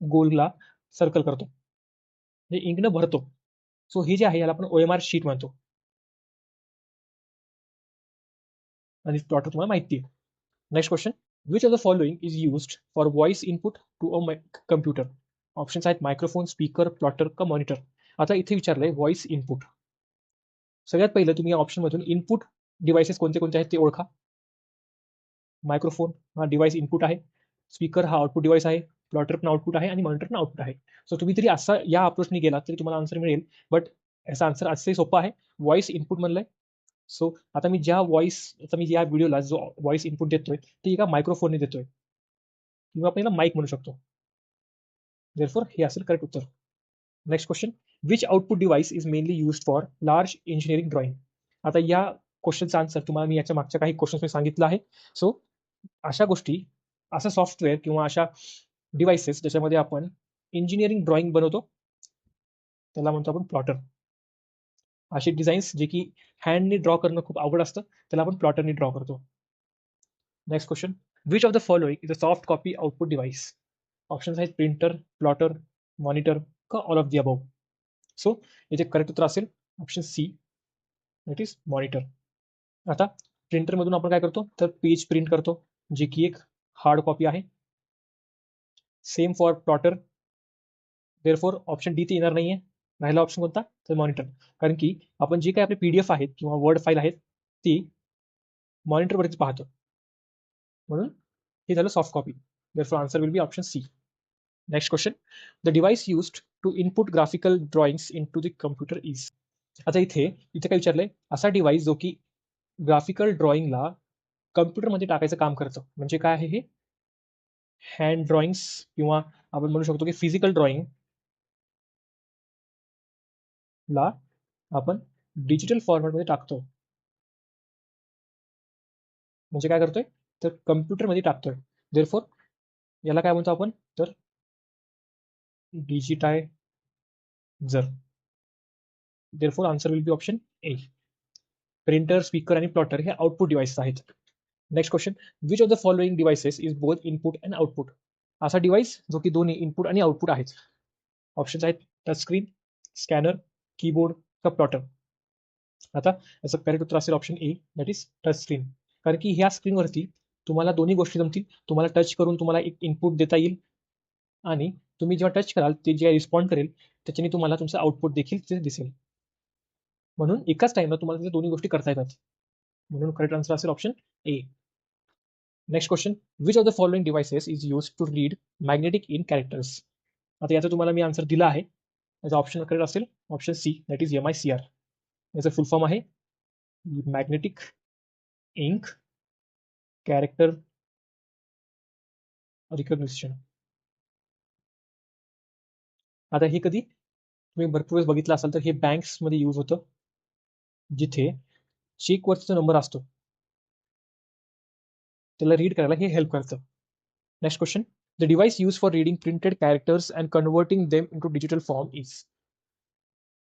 गोलला सर्कल करतो, म्हणजे इंकनं भरतो. सो हे जे आहे याला आपण OMR शीट म्हणतो आणि प्लॉटर तुम्हाला माहिती आहे. Next question, which of the following is used for voice input to a computer? Options आहेत मायक्रोफोन, स्पीकर, प्लॉटर का मॉनिटर. आता इथे विचारलंय व्हॉइस इनपुट. सगळ्यात पहिलं तुम्ही या ऑप्शनमधून इनपुट डिव्हाइसेस कोणते कोणते आहेत ते ओळखा. मायक्रोफोन हा डिव्हाइस इनपुट आहे, स्पीकर हा आउटपुट डिव्हाइस आहे, प्लॉटर पण आउटपुट आहे आणि मॉनिटर पण आउटपुट आहे. सो तुम्ही तरी असा या अप्रोचने गेला तरी तुम्हाला आन्सर मिळेल, बट याचा आन्सर असे सोपा आहे. Voice input म्हणलंय. सो आता मी या व्हिडिओला जो व्हॉइस इनपुट देतोय ते एका मायक्रोफोनने देतोय, किंवा आपण याला माईक म्हणू शकतो. देअरफॉर हे असेल करेक्ट उत्तर. Next question, which output device is mainly used for large engineering drawing? आता या क्वेश्चनचा आन्सर तुम्हाला मी याच्या मागच्या काही क्वेश्चन सांगितलं आहे. सो अशा गोष्टी, असं सॉफ्टवेअर किंवा अशा डिव्हाइसेस ज्याच्यामध्ये आपण इंजिनिअरिंग ड्रॉइंग बनवतो त्याला म्हणतो आपण प्लॉटर. असे डिझाईन्स जे की हँडने ड्रॉ करणं खूप अवघड असतं त्याला आपण प्लॉटरने ड्रॉ करतो. Next question, which of the following is a soft copy output device? Options आहेत प्रिंटर, प्लॉटर, मॉनिटर का all of the above. So याचे करेक्ट उत्तर असेल option C, that is monitor. आता प्रिंटरमधून आपण काय करतो तर पेज प्रिंट करतो, जे की एक हार्ड कॉपी आहे. Same for plotter. Therefore option D ते येणार नाहीये. राहिला ऑप्शन कोणता तर मॉनिटर, कारण की आपण जे काही आपले PDF आहेत किंवा वर्ड फाईल आहेत ती मॉनिटरवरतीच पाहतो, म्हणून हे झालं soft copy. Therefore answer will be option C. Next question, the device used to input graphical drawings into the computer is. आता इथे इथे काय विचारलंय, असा डिव्हाइस जो की ग्राफिकल ड्रॉइंगला कम्प्युटरमध्ये टाकायचं काम करतं. म्हणजे काय आहे हे, हँड ड्रॉइंग्स किंवा आपण म्हणू शकतो की फिजिकल ड्रॉइंग ला आपण डिजिटल फॉर्मॅटमध्ये टाकतो. म्हणजे काय करतोय तर कम्प्युटरमध्ये टाकतोय. देअरफॉर याला काय म्हणतो आपण तर digitizer. Therefore answer will be option A. Printer, speaker आणि प्लॉटर हे आउटपुट डिव्हाइसेस आहेत. Next question, which of the following devices is both input and output? असा डिव्हाइस जो की दोन्ही इनपुट आणि आउटपुट आहेत. ऑप्शन्स आहेत टच स्क्रीन, स्कॅनर, कीबोर्ड का प्लॉटर. आता याचं करेक्ट उत्तर असेल option A, that is touch screen. कारण की ह्या स्क्रीनवरती तुम्हाला दोन्ही गोष्टी जमतील. तुम्हाला टच करून तुम्हाला एक इनपुट देता येईल आणि तुम्ही जेव्हा टच कराल ते जे रिस्पॉन्ड करेल त्याच्याने तुम्हाला तुमचं आउटपुट देखील तिथे दिसेल. म्हणून एकाच टाइमला तुम्हाला तिथे दोन्ही गोष्टी करता येतात. म्हणून करेक्ट आन्सर असेल option A. Next question, which of the following devices is use to read magnetic ink characters? आता याचा तुम्हाला मी आन्सर दिला आहे. याचा ऑप्शन करेक्ट असेल option C, that is MICR. याचं फुल फॉर्म आहे मॅग्नेटिक इंक कॅरेक्टर रिकग्निशन. आता हे कधी तुम्ही भरपूर वेळेस बघितलं असाल तर हे बँक्समध्ये यूज होतं, जिथे चेकवरचा नंबर असतो त्याला रीड करायला हे हेल्प करतं. Next question, the device use for reading printed characters and converting them into digital form is.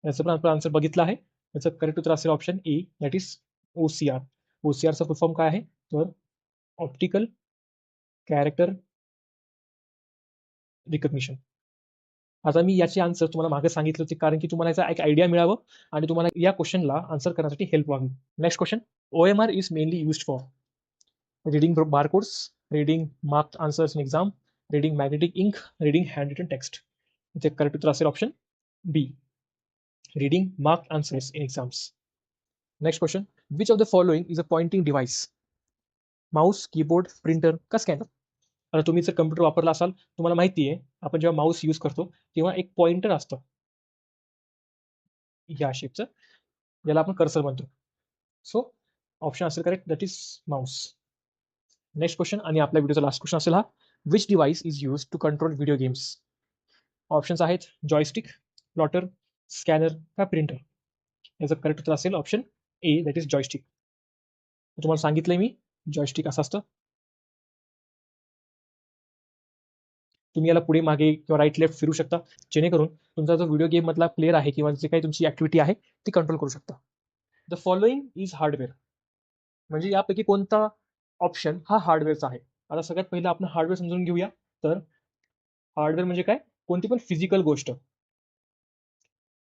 याचं पण आपण आन्सर बघितलं आहे. याचं करेक्ट उत्तर असेल option A, that is OCR. OCRचा फुल फॉर्म काय आहे तर ऑप्टिकल कॅरेक्टर रिकग्निशन. आता मी याचे आन्सर तुम्हाला मागे सांगितले होते कारण की तुम्हाला याचा एक आयडिया मिळावं आणि तुम्हाला या क्वेश्चनला आन्सर करण्यासाठी हेल्प व्हावी. Next question, OMR is mainly used for reading barcodes, reading marked answers in exam, reading magnetic ink, reading hand written text. इथे करेक्ट उत्तर असेल option B, reading marked answers in exams. Next question, which of the following is a pointing device? Mouse, keyboard, printer का scanner? आता तुम्ही जर computer वापरला असाल तुम्हाला माहिती आहे आपण जेव्हा माऊस यूज करतो तेव्हा एक पॉइंटर असतं या शेपचं, ज्याला आपण कर्सर म्हणतो. सो ऑप्शन असेल correct, that is mouse. Next question आणि आपल्या व्हिडिओचा लास्ट क्वेश्चन असेल हा, which device is use to control video games? Options आहेत जॉयस्टिक, प्लॉटर, स्कॅनर का प्रिंटर. याचं करेक्ट उत्तर असेल option A, that is joystick. तुम्हाला सांगितलंय मी जॉयस्टिक असं असतं. तुम्ही याला पुढे मागे किंवा राईट लेफ्ट फिरू शकता, जेणेकरून तुमचा जो व्हिडिओ गेम मधला प्लेअर आहे किंवा जे काही तुमची ऍक्टिव्हिटी आहे ती कंट्रोल करू शकता. द फॉलोइंग इज हार्डवेअर, म्हणजे यापैकी कोणता ऑप्शन हा हार्डवेअरचा आहे. आता सगळ्यात पहिलं आपण हार्डवेअर समजून घेऊया. तर हार्डवेअर म्हणजे काय? कोणती पण फिजिकल गोष्ट,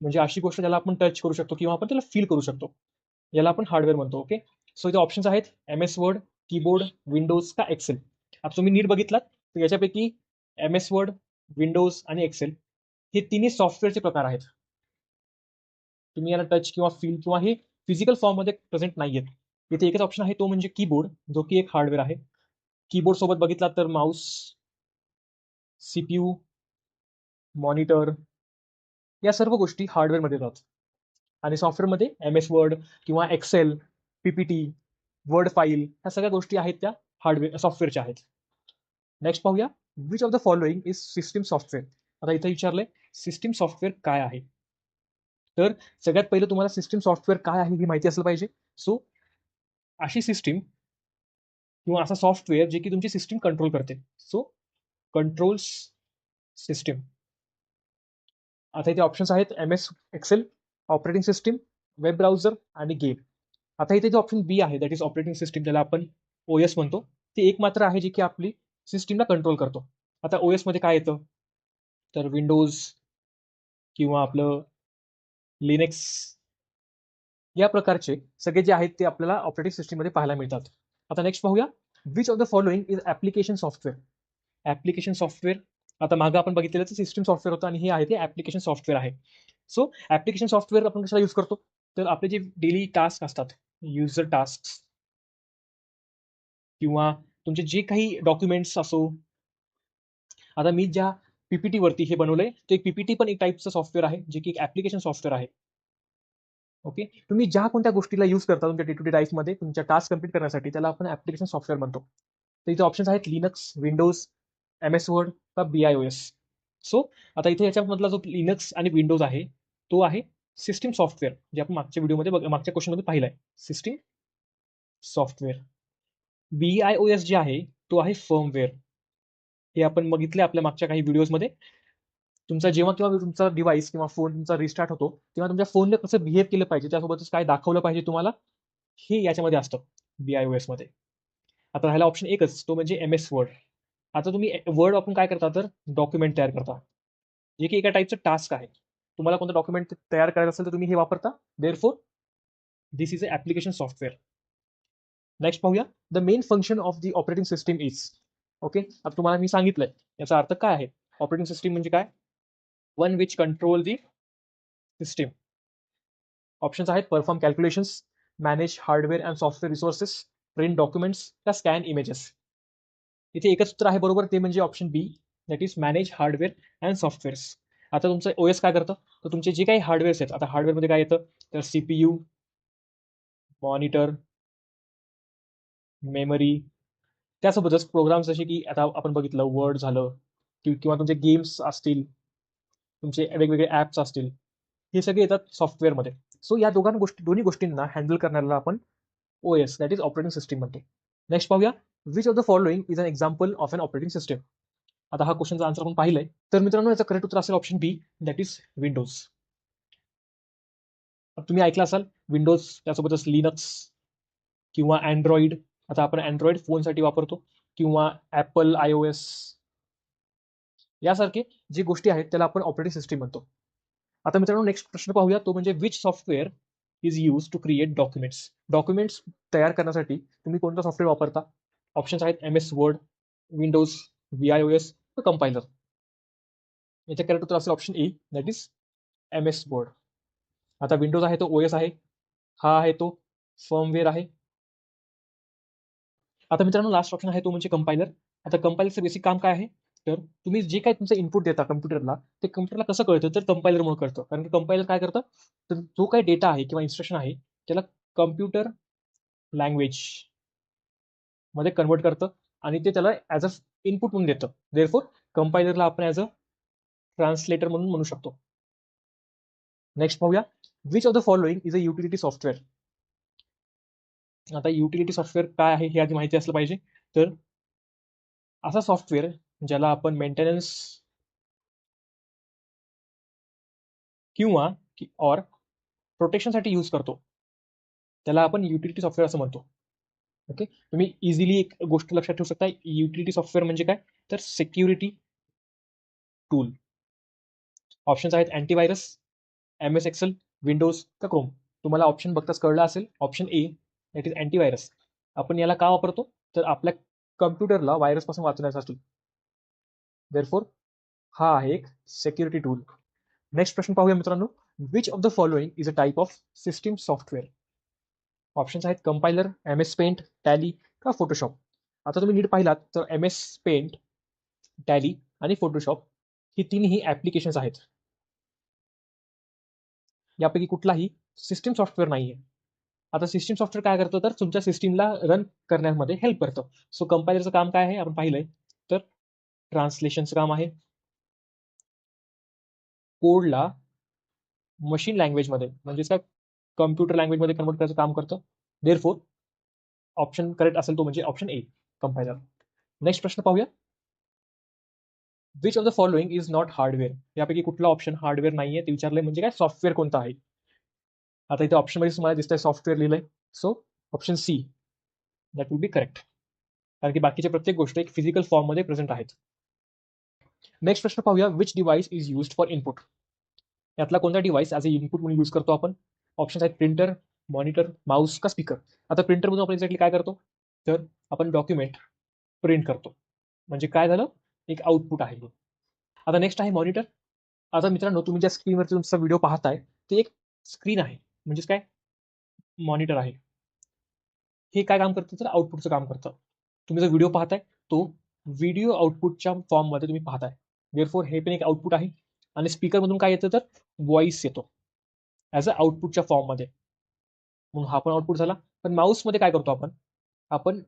म्हणजे अशी गोष्ट ज्याला आपण टच करू शकतो किंवा आपण त्याला फील करू शकतो, याला आपण हार्डवेअर म्हणतो. ओके, सो इथे ऑप्शन्स आहेत M S Word, keyboard, Windows का एक्सेल. आता तुम्ही नीट बघितलात तर याच्यापैकी एम एस वर्ड, विंडोज आणि एक्सेल हे तिन्ही सॉफ्टवेअरचे प्रकार आहेत. तुम्ही याला टच किंवा फील किंवा हे फिजिकल फॉर्म मध्ये प्रेझेंट नाहीयेत. इथे एकच ऑप्शन आहे, तो म्हणजे कीबोर्ड, जो की एक हार्डवेअर आहे. कीबोर्ड सोबत बघितलात तर माऊस, सीपीयू, मॉनिटर, या सर्व गोष्टी हार्डवेअरमध्ये येतात. आणि सॉफ्टवेअरमध्ये एम एस वर्ड किंवा एक्सेल, पीपीटी, वर्ड फाईल, ह्या सगळ्या गोष्टी आहेत त्या हार्डवेअर सॉफ्टवेअरच्या आहेत. नेक्स्ट पाहूया, which of the following is system software. आता इथे विचारलंय सिस्टीम सॉफ्टवेअर काय आहे. तर सगळ्यात पहिलं तुम्हाला सिस्टीम सॉफ्टवेअर काय आहे ही माहिती असलं पाहिजे. सो अशी सिस्टीम किंवा असा सॉफ्टवेअर जे की तुमची सिस्टीम कंट्रोल करते. So controls system. आता इथे ऑप्शन्स आहेत M S Excel, operating system, web browser आणि गेम. आता इथे जो ऑप्शन बी आहे, दॅट इज ऑपरेटिंग सिस्टीम, ज्याला आपण ओएस म्हणतो, ते एक मात्र आहे जे की आपली सिस्टीमला कंट्रोल करतो. आता ओएस मध्ये काय येतं, तर विंडोज किंवा आपलं लिनक्स या प्रकारचे सगळे जे आहेत ते आपल्याला ऑपरेटिंग सिस्टीम मध्ये पाहायला मिळतात. आता नेक्स्ट पाहूया, which of the following is application software. Application software, आता मागे आपण बघितलेलं सिस्टीम सॉफ्टवेअर होतं आणि हे आहे ते ऍप्लिकेशन सॉफ्टवेअर आहे. सो ऍप्लिकेशन सॉफ्टवेअर आपण कशाला यूज करतो, तर आपले जे डेली टास्क असतात, युजर टास्क किंवा तुमचे जे काही डॉक्युमेंट्स असो. आता मी ज्या पीपीटी वरती हे बनवलंय ते एक पीपीटी पण एक टाईपचं सॉफ्टवेअर आहे, जे की एक ऍप्लिकेशन सॉफ्टवेअर आहे. ओके, तुम्ही ज्या कोणत्या गोष्टीला यूज करता तुमच्या डे टू डे लाईफमध्ये तुमच्या टास्क कंप्लीट करण्यासाठी, त्याला आपण ऍप्लिकेशन सॉफ्टवेअर म्हणतो. तर इथे ऑप्शन्स आहेत Linux, Windows, M S Word का BIOS. सो आता इथे याच्यामधला जो लिनक्स आणि विंडोज आहे तो आहे सिस्टीम सॉफ्टवेअर, जे आपण मागच्या व्हिडिओमध्ये मागच्या क्वेश्चनमध्ये पाहिलंय, सिस्टीम सॉफ्टवेअर. BIOS जे आहे तो आहे फर्मवेअर. हे आपण बघितले आपल्या मागच्या काही व्हिडिओजमध्ये. तुमचा जेव्हा किंवा तुमचा डिव्हाइस किंवा फोन तुमचा रिस्टार्ट होतो, तेव्हा तुमच्या फोनने कसं बिहेव केलं पाहिजे, त्यासोबतच काय दाखवलं पाहिजे तुम्हाला, हे याच्यामध्ये असतं BIOS मध्ये. आता राहिला ऑप्शन एकच, तो म्हणजे एम एस वर्ड. आता तुम्ही वर्ड आपण काय करता, तर डॉक्युमेंट तयार करता, जे की एका टाईपचं टास्क आहे. तुम्हाला कोणतं डॉक्युमेंट तयार करायचं असेल तर तुम्ही हे वापरता. Therefore this is a application software. Next पाहूया, the main function of the operating system is. Okay, आता तुम्हाला मी सांगितलंय याचा अर्थ काय आहे. ऑपरेटिंग सिस्टीम म्हणजे काय, one which control the system. Options आहेत perform calculations, manage hardware and software resources, print documents का स्कॅन इमेजेस. इथे एकच उत्तर आहे बरोबर, ते म्हणजे option B, that is manage hardware and softwares. आता तुमचं ओएस काय करतं, तर तुमचे जे काही हार्डवेअर्स आहेत, आता हार्डवेअरमध्ये काय येतं, तर सीपीयू, मॉनिटर, मेमरी, त्यासोबतच प्रोग्राम्स जसे की आता आपण बघितलं वर्ड झालं, किंवा तुमचे गेम्स असतील, तुमचे वेगवेगळे ऍप्स असतील, हे सगळे येतात सॉफ्टवेअरमध्ये. सो या दोन्ही गोष्टींना हँडल करण्याला आपण OS, that is operating system म्हणतो. नेक्स्ट पाहूया, which of the following is an example of an operating system. आता हा क्वेश्चनचा आन्सर आपण पाहिलंय, तर मित्रांनो याचं करेक्ट उत्तर असेल option B, that is Windows. तुम्ही ऐकलं असाल विंडोज, त्यासोबतच लिनक्स किंवा अँड्रॉइड. आता आपण अँड्रॉइड फोनसाठी वापरतो, किंवा ऍपल iOS, यासारखे जी गोष्टी आहेत त्याला आपण ऑपरेटिंग सिस्टीम म्हणतो. आता मित्रांनो नेक्स्ट प्रश्न पाहूया, तो म्हणजे which software is use to create documents. Documents तयार करण्यासाठी तुम्ही कोणतं सॉफ्टवेअर वापरता. ऑप्शन्स आहेत M S Word, Windows, BIOS, compiler. याचे करेक्ट उत्तर असेल option A, that is M S Word. आता विंडोज आहे तो OS आहे, हा आहे तो फर्मवेअर आहे. आता मित्रांनो लास्ट ऑप्शन आहे तो म्हणजे कंपायलर. आता कंपायलरचं बेसिक काम काय आहे, तर तुम्ही जे काही तुमचं इनपुट देता कम्प्युटरला, ते कम्प्युटरला कसं कळतं, तर कंपायलरमुळे कळतं. कारण की कंपायलर काय करतं, तर जो काही डेटा आहे किंवा इन्स्ट्रक्शन आहे त्याला कम्प्युटर लँग्वेज मध्ये कन्वर्ट करतं आणि ते त्याला ऍज अ इनपुट म्हणून देतं. देअरफॉर कंपायलरला आपण ऍज अ ट्रान्सलेटर म्हणून म्हणू शकतो. नेक्स्ट पाहूया, which of the following is a utility software. आता युटिलिटी सॉफ्टवेअर काय आहे हे आधी माहिती असलं पाहिजे. तर असा सॉफ्टवेअर ज्याला आपण मेंटेनन्स किंवा और प्रोटेक्शनसाठी यूज करतो, त्याला आपण युटिलिटी सॉफ्टवेअर असं म्हणतो. ओके, तुम्ही इझिली एक गोष्ट लक्षात ठेवू शकता, युटिलिटी सॉफ्टवेअर म्हणजे काय, तर सिक्युरिटी टूल. ऑप्शन्स आहेत antivirus, M S Excel, Windows का क्रोम. तुम्हाला ऑप्शन बघताच कळलं असेल, option A that is antivirus. आपण याला का वापरतो, तर आपल्या कम्प्युटरला व्हायरसपासून वाचवण्यासाठी. देअरफॉर हा आहे एक सिक्युरिटी टूल. नेक्स्ट प्रश्न पाहूया मित्रांनो, which of the following is a type of system software. Options आहेत compiler, M S Paint, Tally का फोटोशॉप. आता तुम्ही नीट पाहिलात तर एम एस पेंट, टॅली आणि फोटोशॉप ही तिन्ही ऍप्लिकेशन्स आहेत. यापैकी कुठलाही सिस्टीम सॉफ्टवेअर नाहीये. आता सिस्टीम सॉफ्टवेअर काय करतं, तर तुमच्या सिस्टीमला रन करण्यामध्ये हेल्प करतं. सो कंपायलरचं काम काय आहे आपण पाहिलंय, तर ट्रान्सलेशनचं काम आहे. कोडला मशीन लँग्वेजमध्ये म्हणजेच काय, कम्प्युटर लँग्वेजमध्ये कन्वर्ट करायचं काम करतं. देअरफोर ऑप्शन करेक्ट असेल तो म्हणजे ऑप्शन ए, कंपायलर. नेक्स्ट प्रश्न पाहूया, which of the following is not hardware. यापैकी कुठला ऑप्शन हार्डवेअर नाहीये ते विचारलंय, म्हणजे काय सॉफ्टवेअर कोणतं आहे. आता इथे ऑप्शन मध्ये तुम्हाला दिसतंय सॉफ्टवेअर लिहिलंय, so option C that will be correct, कारण की बाकीच्या प्रत्येक गोष्ट एक फिजिकल फॉर्म मध्ये प्रेझेंट आहेत. नेक्स्ट प्रश्न पाहूया, which device is used for input. यातला कोणता डिव्हाइस ॲज अ इनपुट म्हणून यूज करतो आपण. ऑप्शन आहेत प्रिंटर, मॉनिटर, माऊस का स्पीकर. आता प्रिंटर मधून आपण एक्झॅक्टली काय करतो, तर आपण डॉक्युमेंट प्रिंट करतो, म्हणजे काय झालं, एक आउटपुट आहे. आता नेक्स्ट आहे मॉनिटर. आता मित्रांनो, तुम्ही ज्या स्क्रीनवरती तुमचा व्हिडिओ पाहताय ते एक स्क्रीन आहे, म्हणजेच काय, मॉनिटर आहे. हे काय काम करतं, तर आउटपुटचं काम करतं. तुम्ही जो व्हिडिओ पाहताय तो व्हिडिओ आउटपुटच्या फॉर्ममध्ये तुम्ही पाहताय. देअरफोर हे पण एक आउटपुट आहे. आणि स्पीकरमधून काय येतं, तर व्हॉइस येतो ॲज अ आउटपुटच्या फॉर्ममध्ये, म्हणून हा पण आउटपुट झाला. पण माऊसमध्ये काय करतो आपण, आपण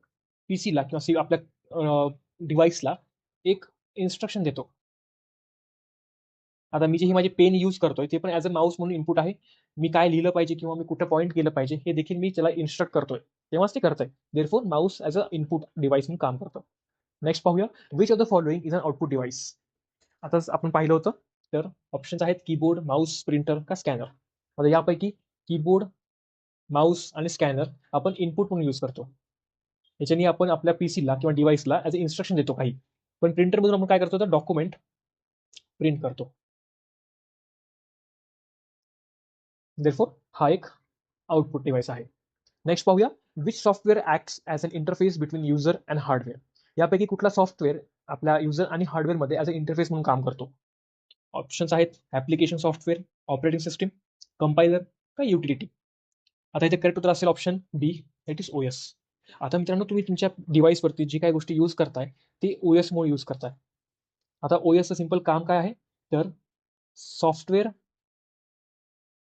पीसीला किंवा आपल्या डिव्हाइसला एक इन्स्ट्रक्शन देतो. आता मी जे ही माझे पेन यूज करतोय ते पण ॲज अ माऊस म्हणून इनपुट आहे. मी काय लिहिलं पाहिजे किंवा मी कुठे पॉईंट केलं पाहिजे हे देखील मी त्याला इन्स्ट्रक्ट करतोय, तेव्हाच ते करतंय. Therefore mouse as a input device म्हणून काम करतं. नेक्स्ट पाहूया, which of the following is an output device. आता आपण पाहिलं होतं, तर ऑप्शन्स आहेत कीबोर्ड, माऊस, प्रिंटर का स्कॅनर. आता यापैकी कीबोर्ड, माऊस आणि स्कॅनर आपण इनपुट म्हणून यूज करतो. याच्यानी आपण आपल्या पीसीला किंवा डिव्हाइसला ॲज अ इन्स्ट्रक्शन देतो काही. पण प्रिंटरमधून आपण काय करतो, तर डॉक्युमेंट प्रिंट करतो. देअरफोर हा एक आउटपुट डिव्हाइस आहे. नेक्स्ट पाहूया, which software acts as an interface between user and hardware. यापैकी कुठला सॉफ्टवेअर आपल्या युजर आणि हार्डवेअरमध्ये ॲज अ इंटरफेस म्हणून काम करतो. ऑप्शन्स आहेत application software, operating system, compiler का युटिलिटी. आता इथे करेक्ट उत्तर असेल option B, that is OS. आता मित्रांनो, तुम्ही तुमच्या डिव्हाइसवरती जी काही गोष्टी यूज करताय ते ओएस मुळे यूज करताय. आता ओएसचं सिंपल काम काय आहे, तर सॉफ्टवेअर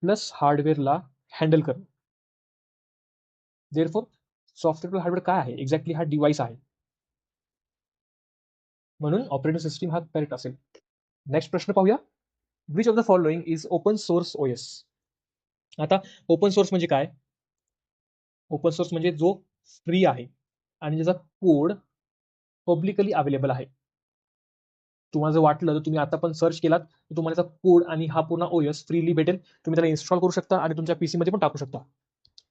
प्लस हार्डवेअरला हँडल करणं. देअरफोर सॉफ्टवेअर प्लस हार्डवेअर काय आहे, एक्झॅक्टली हा डिव्हाइस आहे, म्हणून ऑपरेटिंग सिस्टीम हा करेक्ट असेल. नेक्स्ट प्रश्न पाहूया, which of the following is open source OS. आता ओपन सोर्स म्हणजे काय, ओपन सोर्स म्हणजे जो फ्री आहे आणि ज्याचा कोड पब्लिकली अवेलेबल आहे. तुम्हाला जर वाटलं तर तुम्ही आता पण सर्च केलात तर तुम्हाला त्याचा कोड आणि हा पूर्ण ओएस फ्रीली भेटेल. तुम्ही त्याला इन्स्टॉल करू शकता आणि तुमच्या पीसी मध्ये पण टाकू शकता.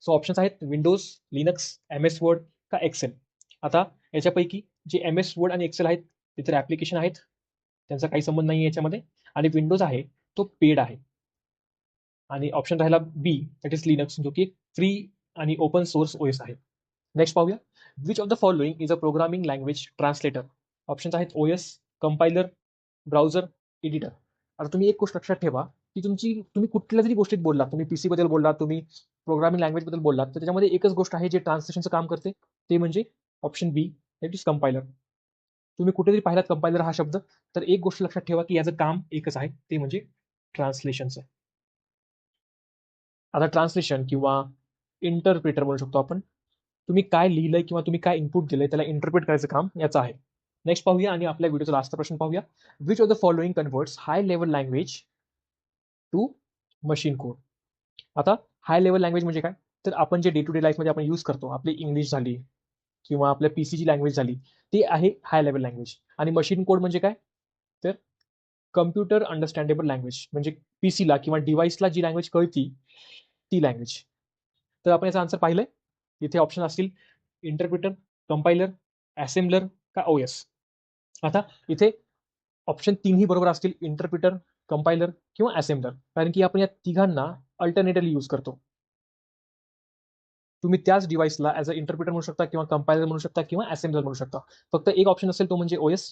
सो ऑप्शन्स आहेत Windows, Linux, M S Word का एक्सेल. आता याच्यापैकी जे एम एस वर्ड आणि एक्सेल आहेत ते तर ऍप्लिकेशन आहेत, त्यांचा काही संबंध नाही याच्यामध्ये. आणि विंडोज आहे तो पेड आहे. आणि ऑप्शन राहिला बी, दॅट इज लिनक्स, जो की फ्री आणि ओपन सोर्स ओएस आहे. नेक्स्ट पाहूया, which of the following is a programming language translator. Options आहेत ओएस, कंपायलर, ब्राउझर, एडिटर. आता तुम्ही एक गोष्ट लक्षात ठेवा, की तुम्ही कुठल्या जरी गोष्टीत बोललात, तुम्ही पीसी बद्दल बोललात, तुम्ही प्रोग्रामिंग लँग्वेज बद्दल बोललात, तर त्याच्यामध्ये एकच गोष्ट आहे जे ट्रान्सलेशनचं काम करते, ते म्हणजे option B, that is compiler. तुम्ही कुठेतरी पाहिलात कंपायलर हा शब्द, तर एक गोष्ट लक्षात ठेवा की याचं काम एकच आहे, ते म्हणजे ट्रान्सलेशनचं. आता ट्रान्सलेशन किंवा इंटरप्रिटर म्हणू शकतो आपण. तुम्ही काय लिहिलंय किंवा तुम्ही काय इनपुट दिलंय त्याला इंटरप्रिट करायचं काम याचं आहे. नेक्स्ट पाहूया आणि आपल्या व्हिडिओचा लास्ट प्रश्न पाहूया, which of the following converts high level language to machine code. आता हाय लेवल लँग्वेज म्हणजे काय, तर आपण जे डे टू डे लाईफमध्ये आपण यूज करतो, आपली इंग्लिश झाली, किंवा आपल्या पीसीची लँग्वेज झाली, ती आहे हाय लेवल लँग्वेज. आणि मशीन कोड म्हणजे काय? तर कम्प्युटर अंडरस्टँडेबल लँग्वेज, म्हणजे पीसीला किंवा डिव्हाइसला जी लँग्वेज कळती ती लँग्वेज. तर आपण याचा आन्सर पाहिलंय. इथे ऑप्शन असतील इंटरप्रिटर, कंपायलर, असेंबलर का ओएस. आता इथे ऑप्शन तीनही बरोबर असतील, इंटरप्रिटर, कंपायलर किंवा असेंबलर, कारण की आपण या तिघांना अल्टरनेटिव्हली यूज करतो. तुम्ही त्याच डिव्हाइसला ऍज अ इंटरप्रिटर म्हणू शकता किंवा कंपायलर म्हणू शकता किंवा असेंबलर म्हणू शकता. फक्त एक ऑप्शन असेल तो म्हणजे ओएस,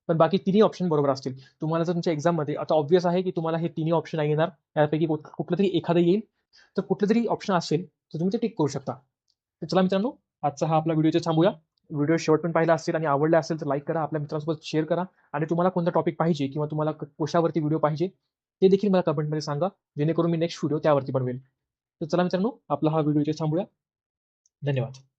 पण बाकी तिन्ही ऑप्शन बरोबर असतील. तुम्हाला जर तुमच्या एक्झाममध्ये आता ऑब्व्हियस आहे की तुम्हाला हे तिन्ही ऑप्शन नाही येणार, यापैकी कुठलं तरी एखादं येईल, तर कुठलं तरी ऑप्शन असेल तर तुम्ही ते टिक करू शकता. तर चला मित्रांनो, आजचा हा आपला व्हिडिओ थांबूया. व्हिडिओ शेवटपर्यंत पाहिला असेल आणि आवडला असेल तर लाईक करा, आपल्या मित्रांसोबत शेअर करा, आणि तुम्हाला कोणता टॉपिक पाहिजे किंवा तुम्हाला कशावरती व्हिडिओ पाहिजे ते देखील मला कमेंटमध्ये सांगा, जेणेकरून मी नेक्स्ट व्हिडिओ त्यावरती बनवेल. तर चला मित्रांनो, आपला हा व्हिडिओ थांबूया. धन्यवाद.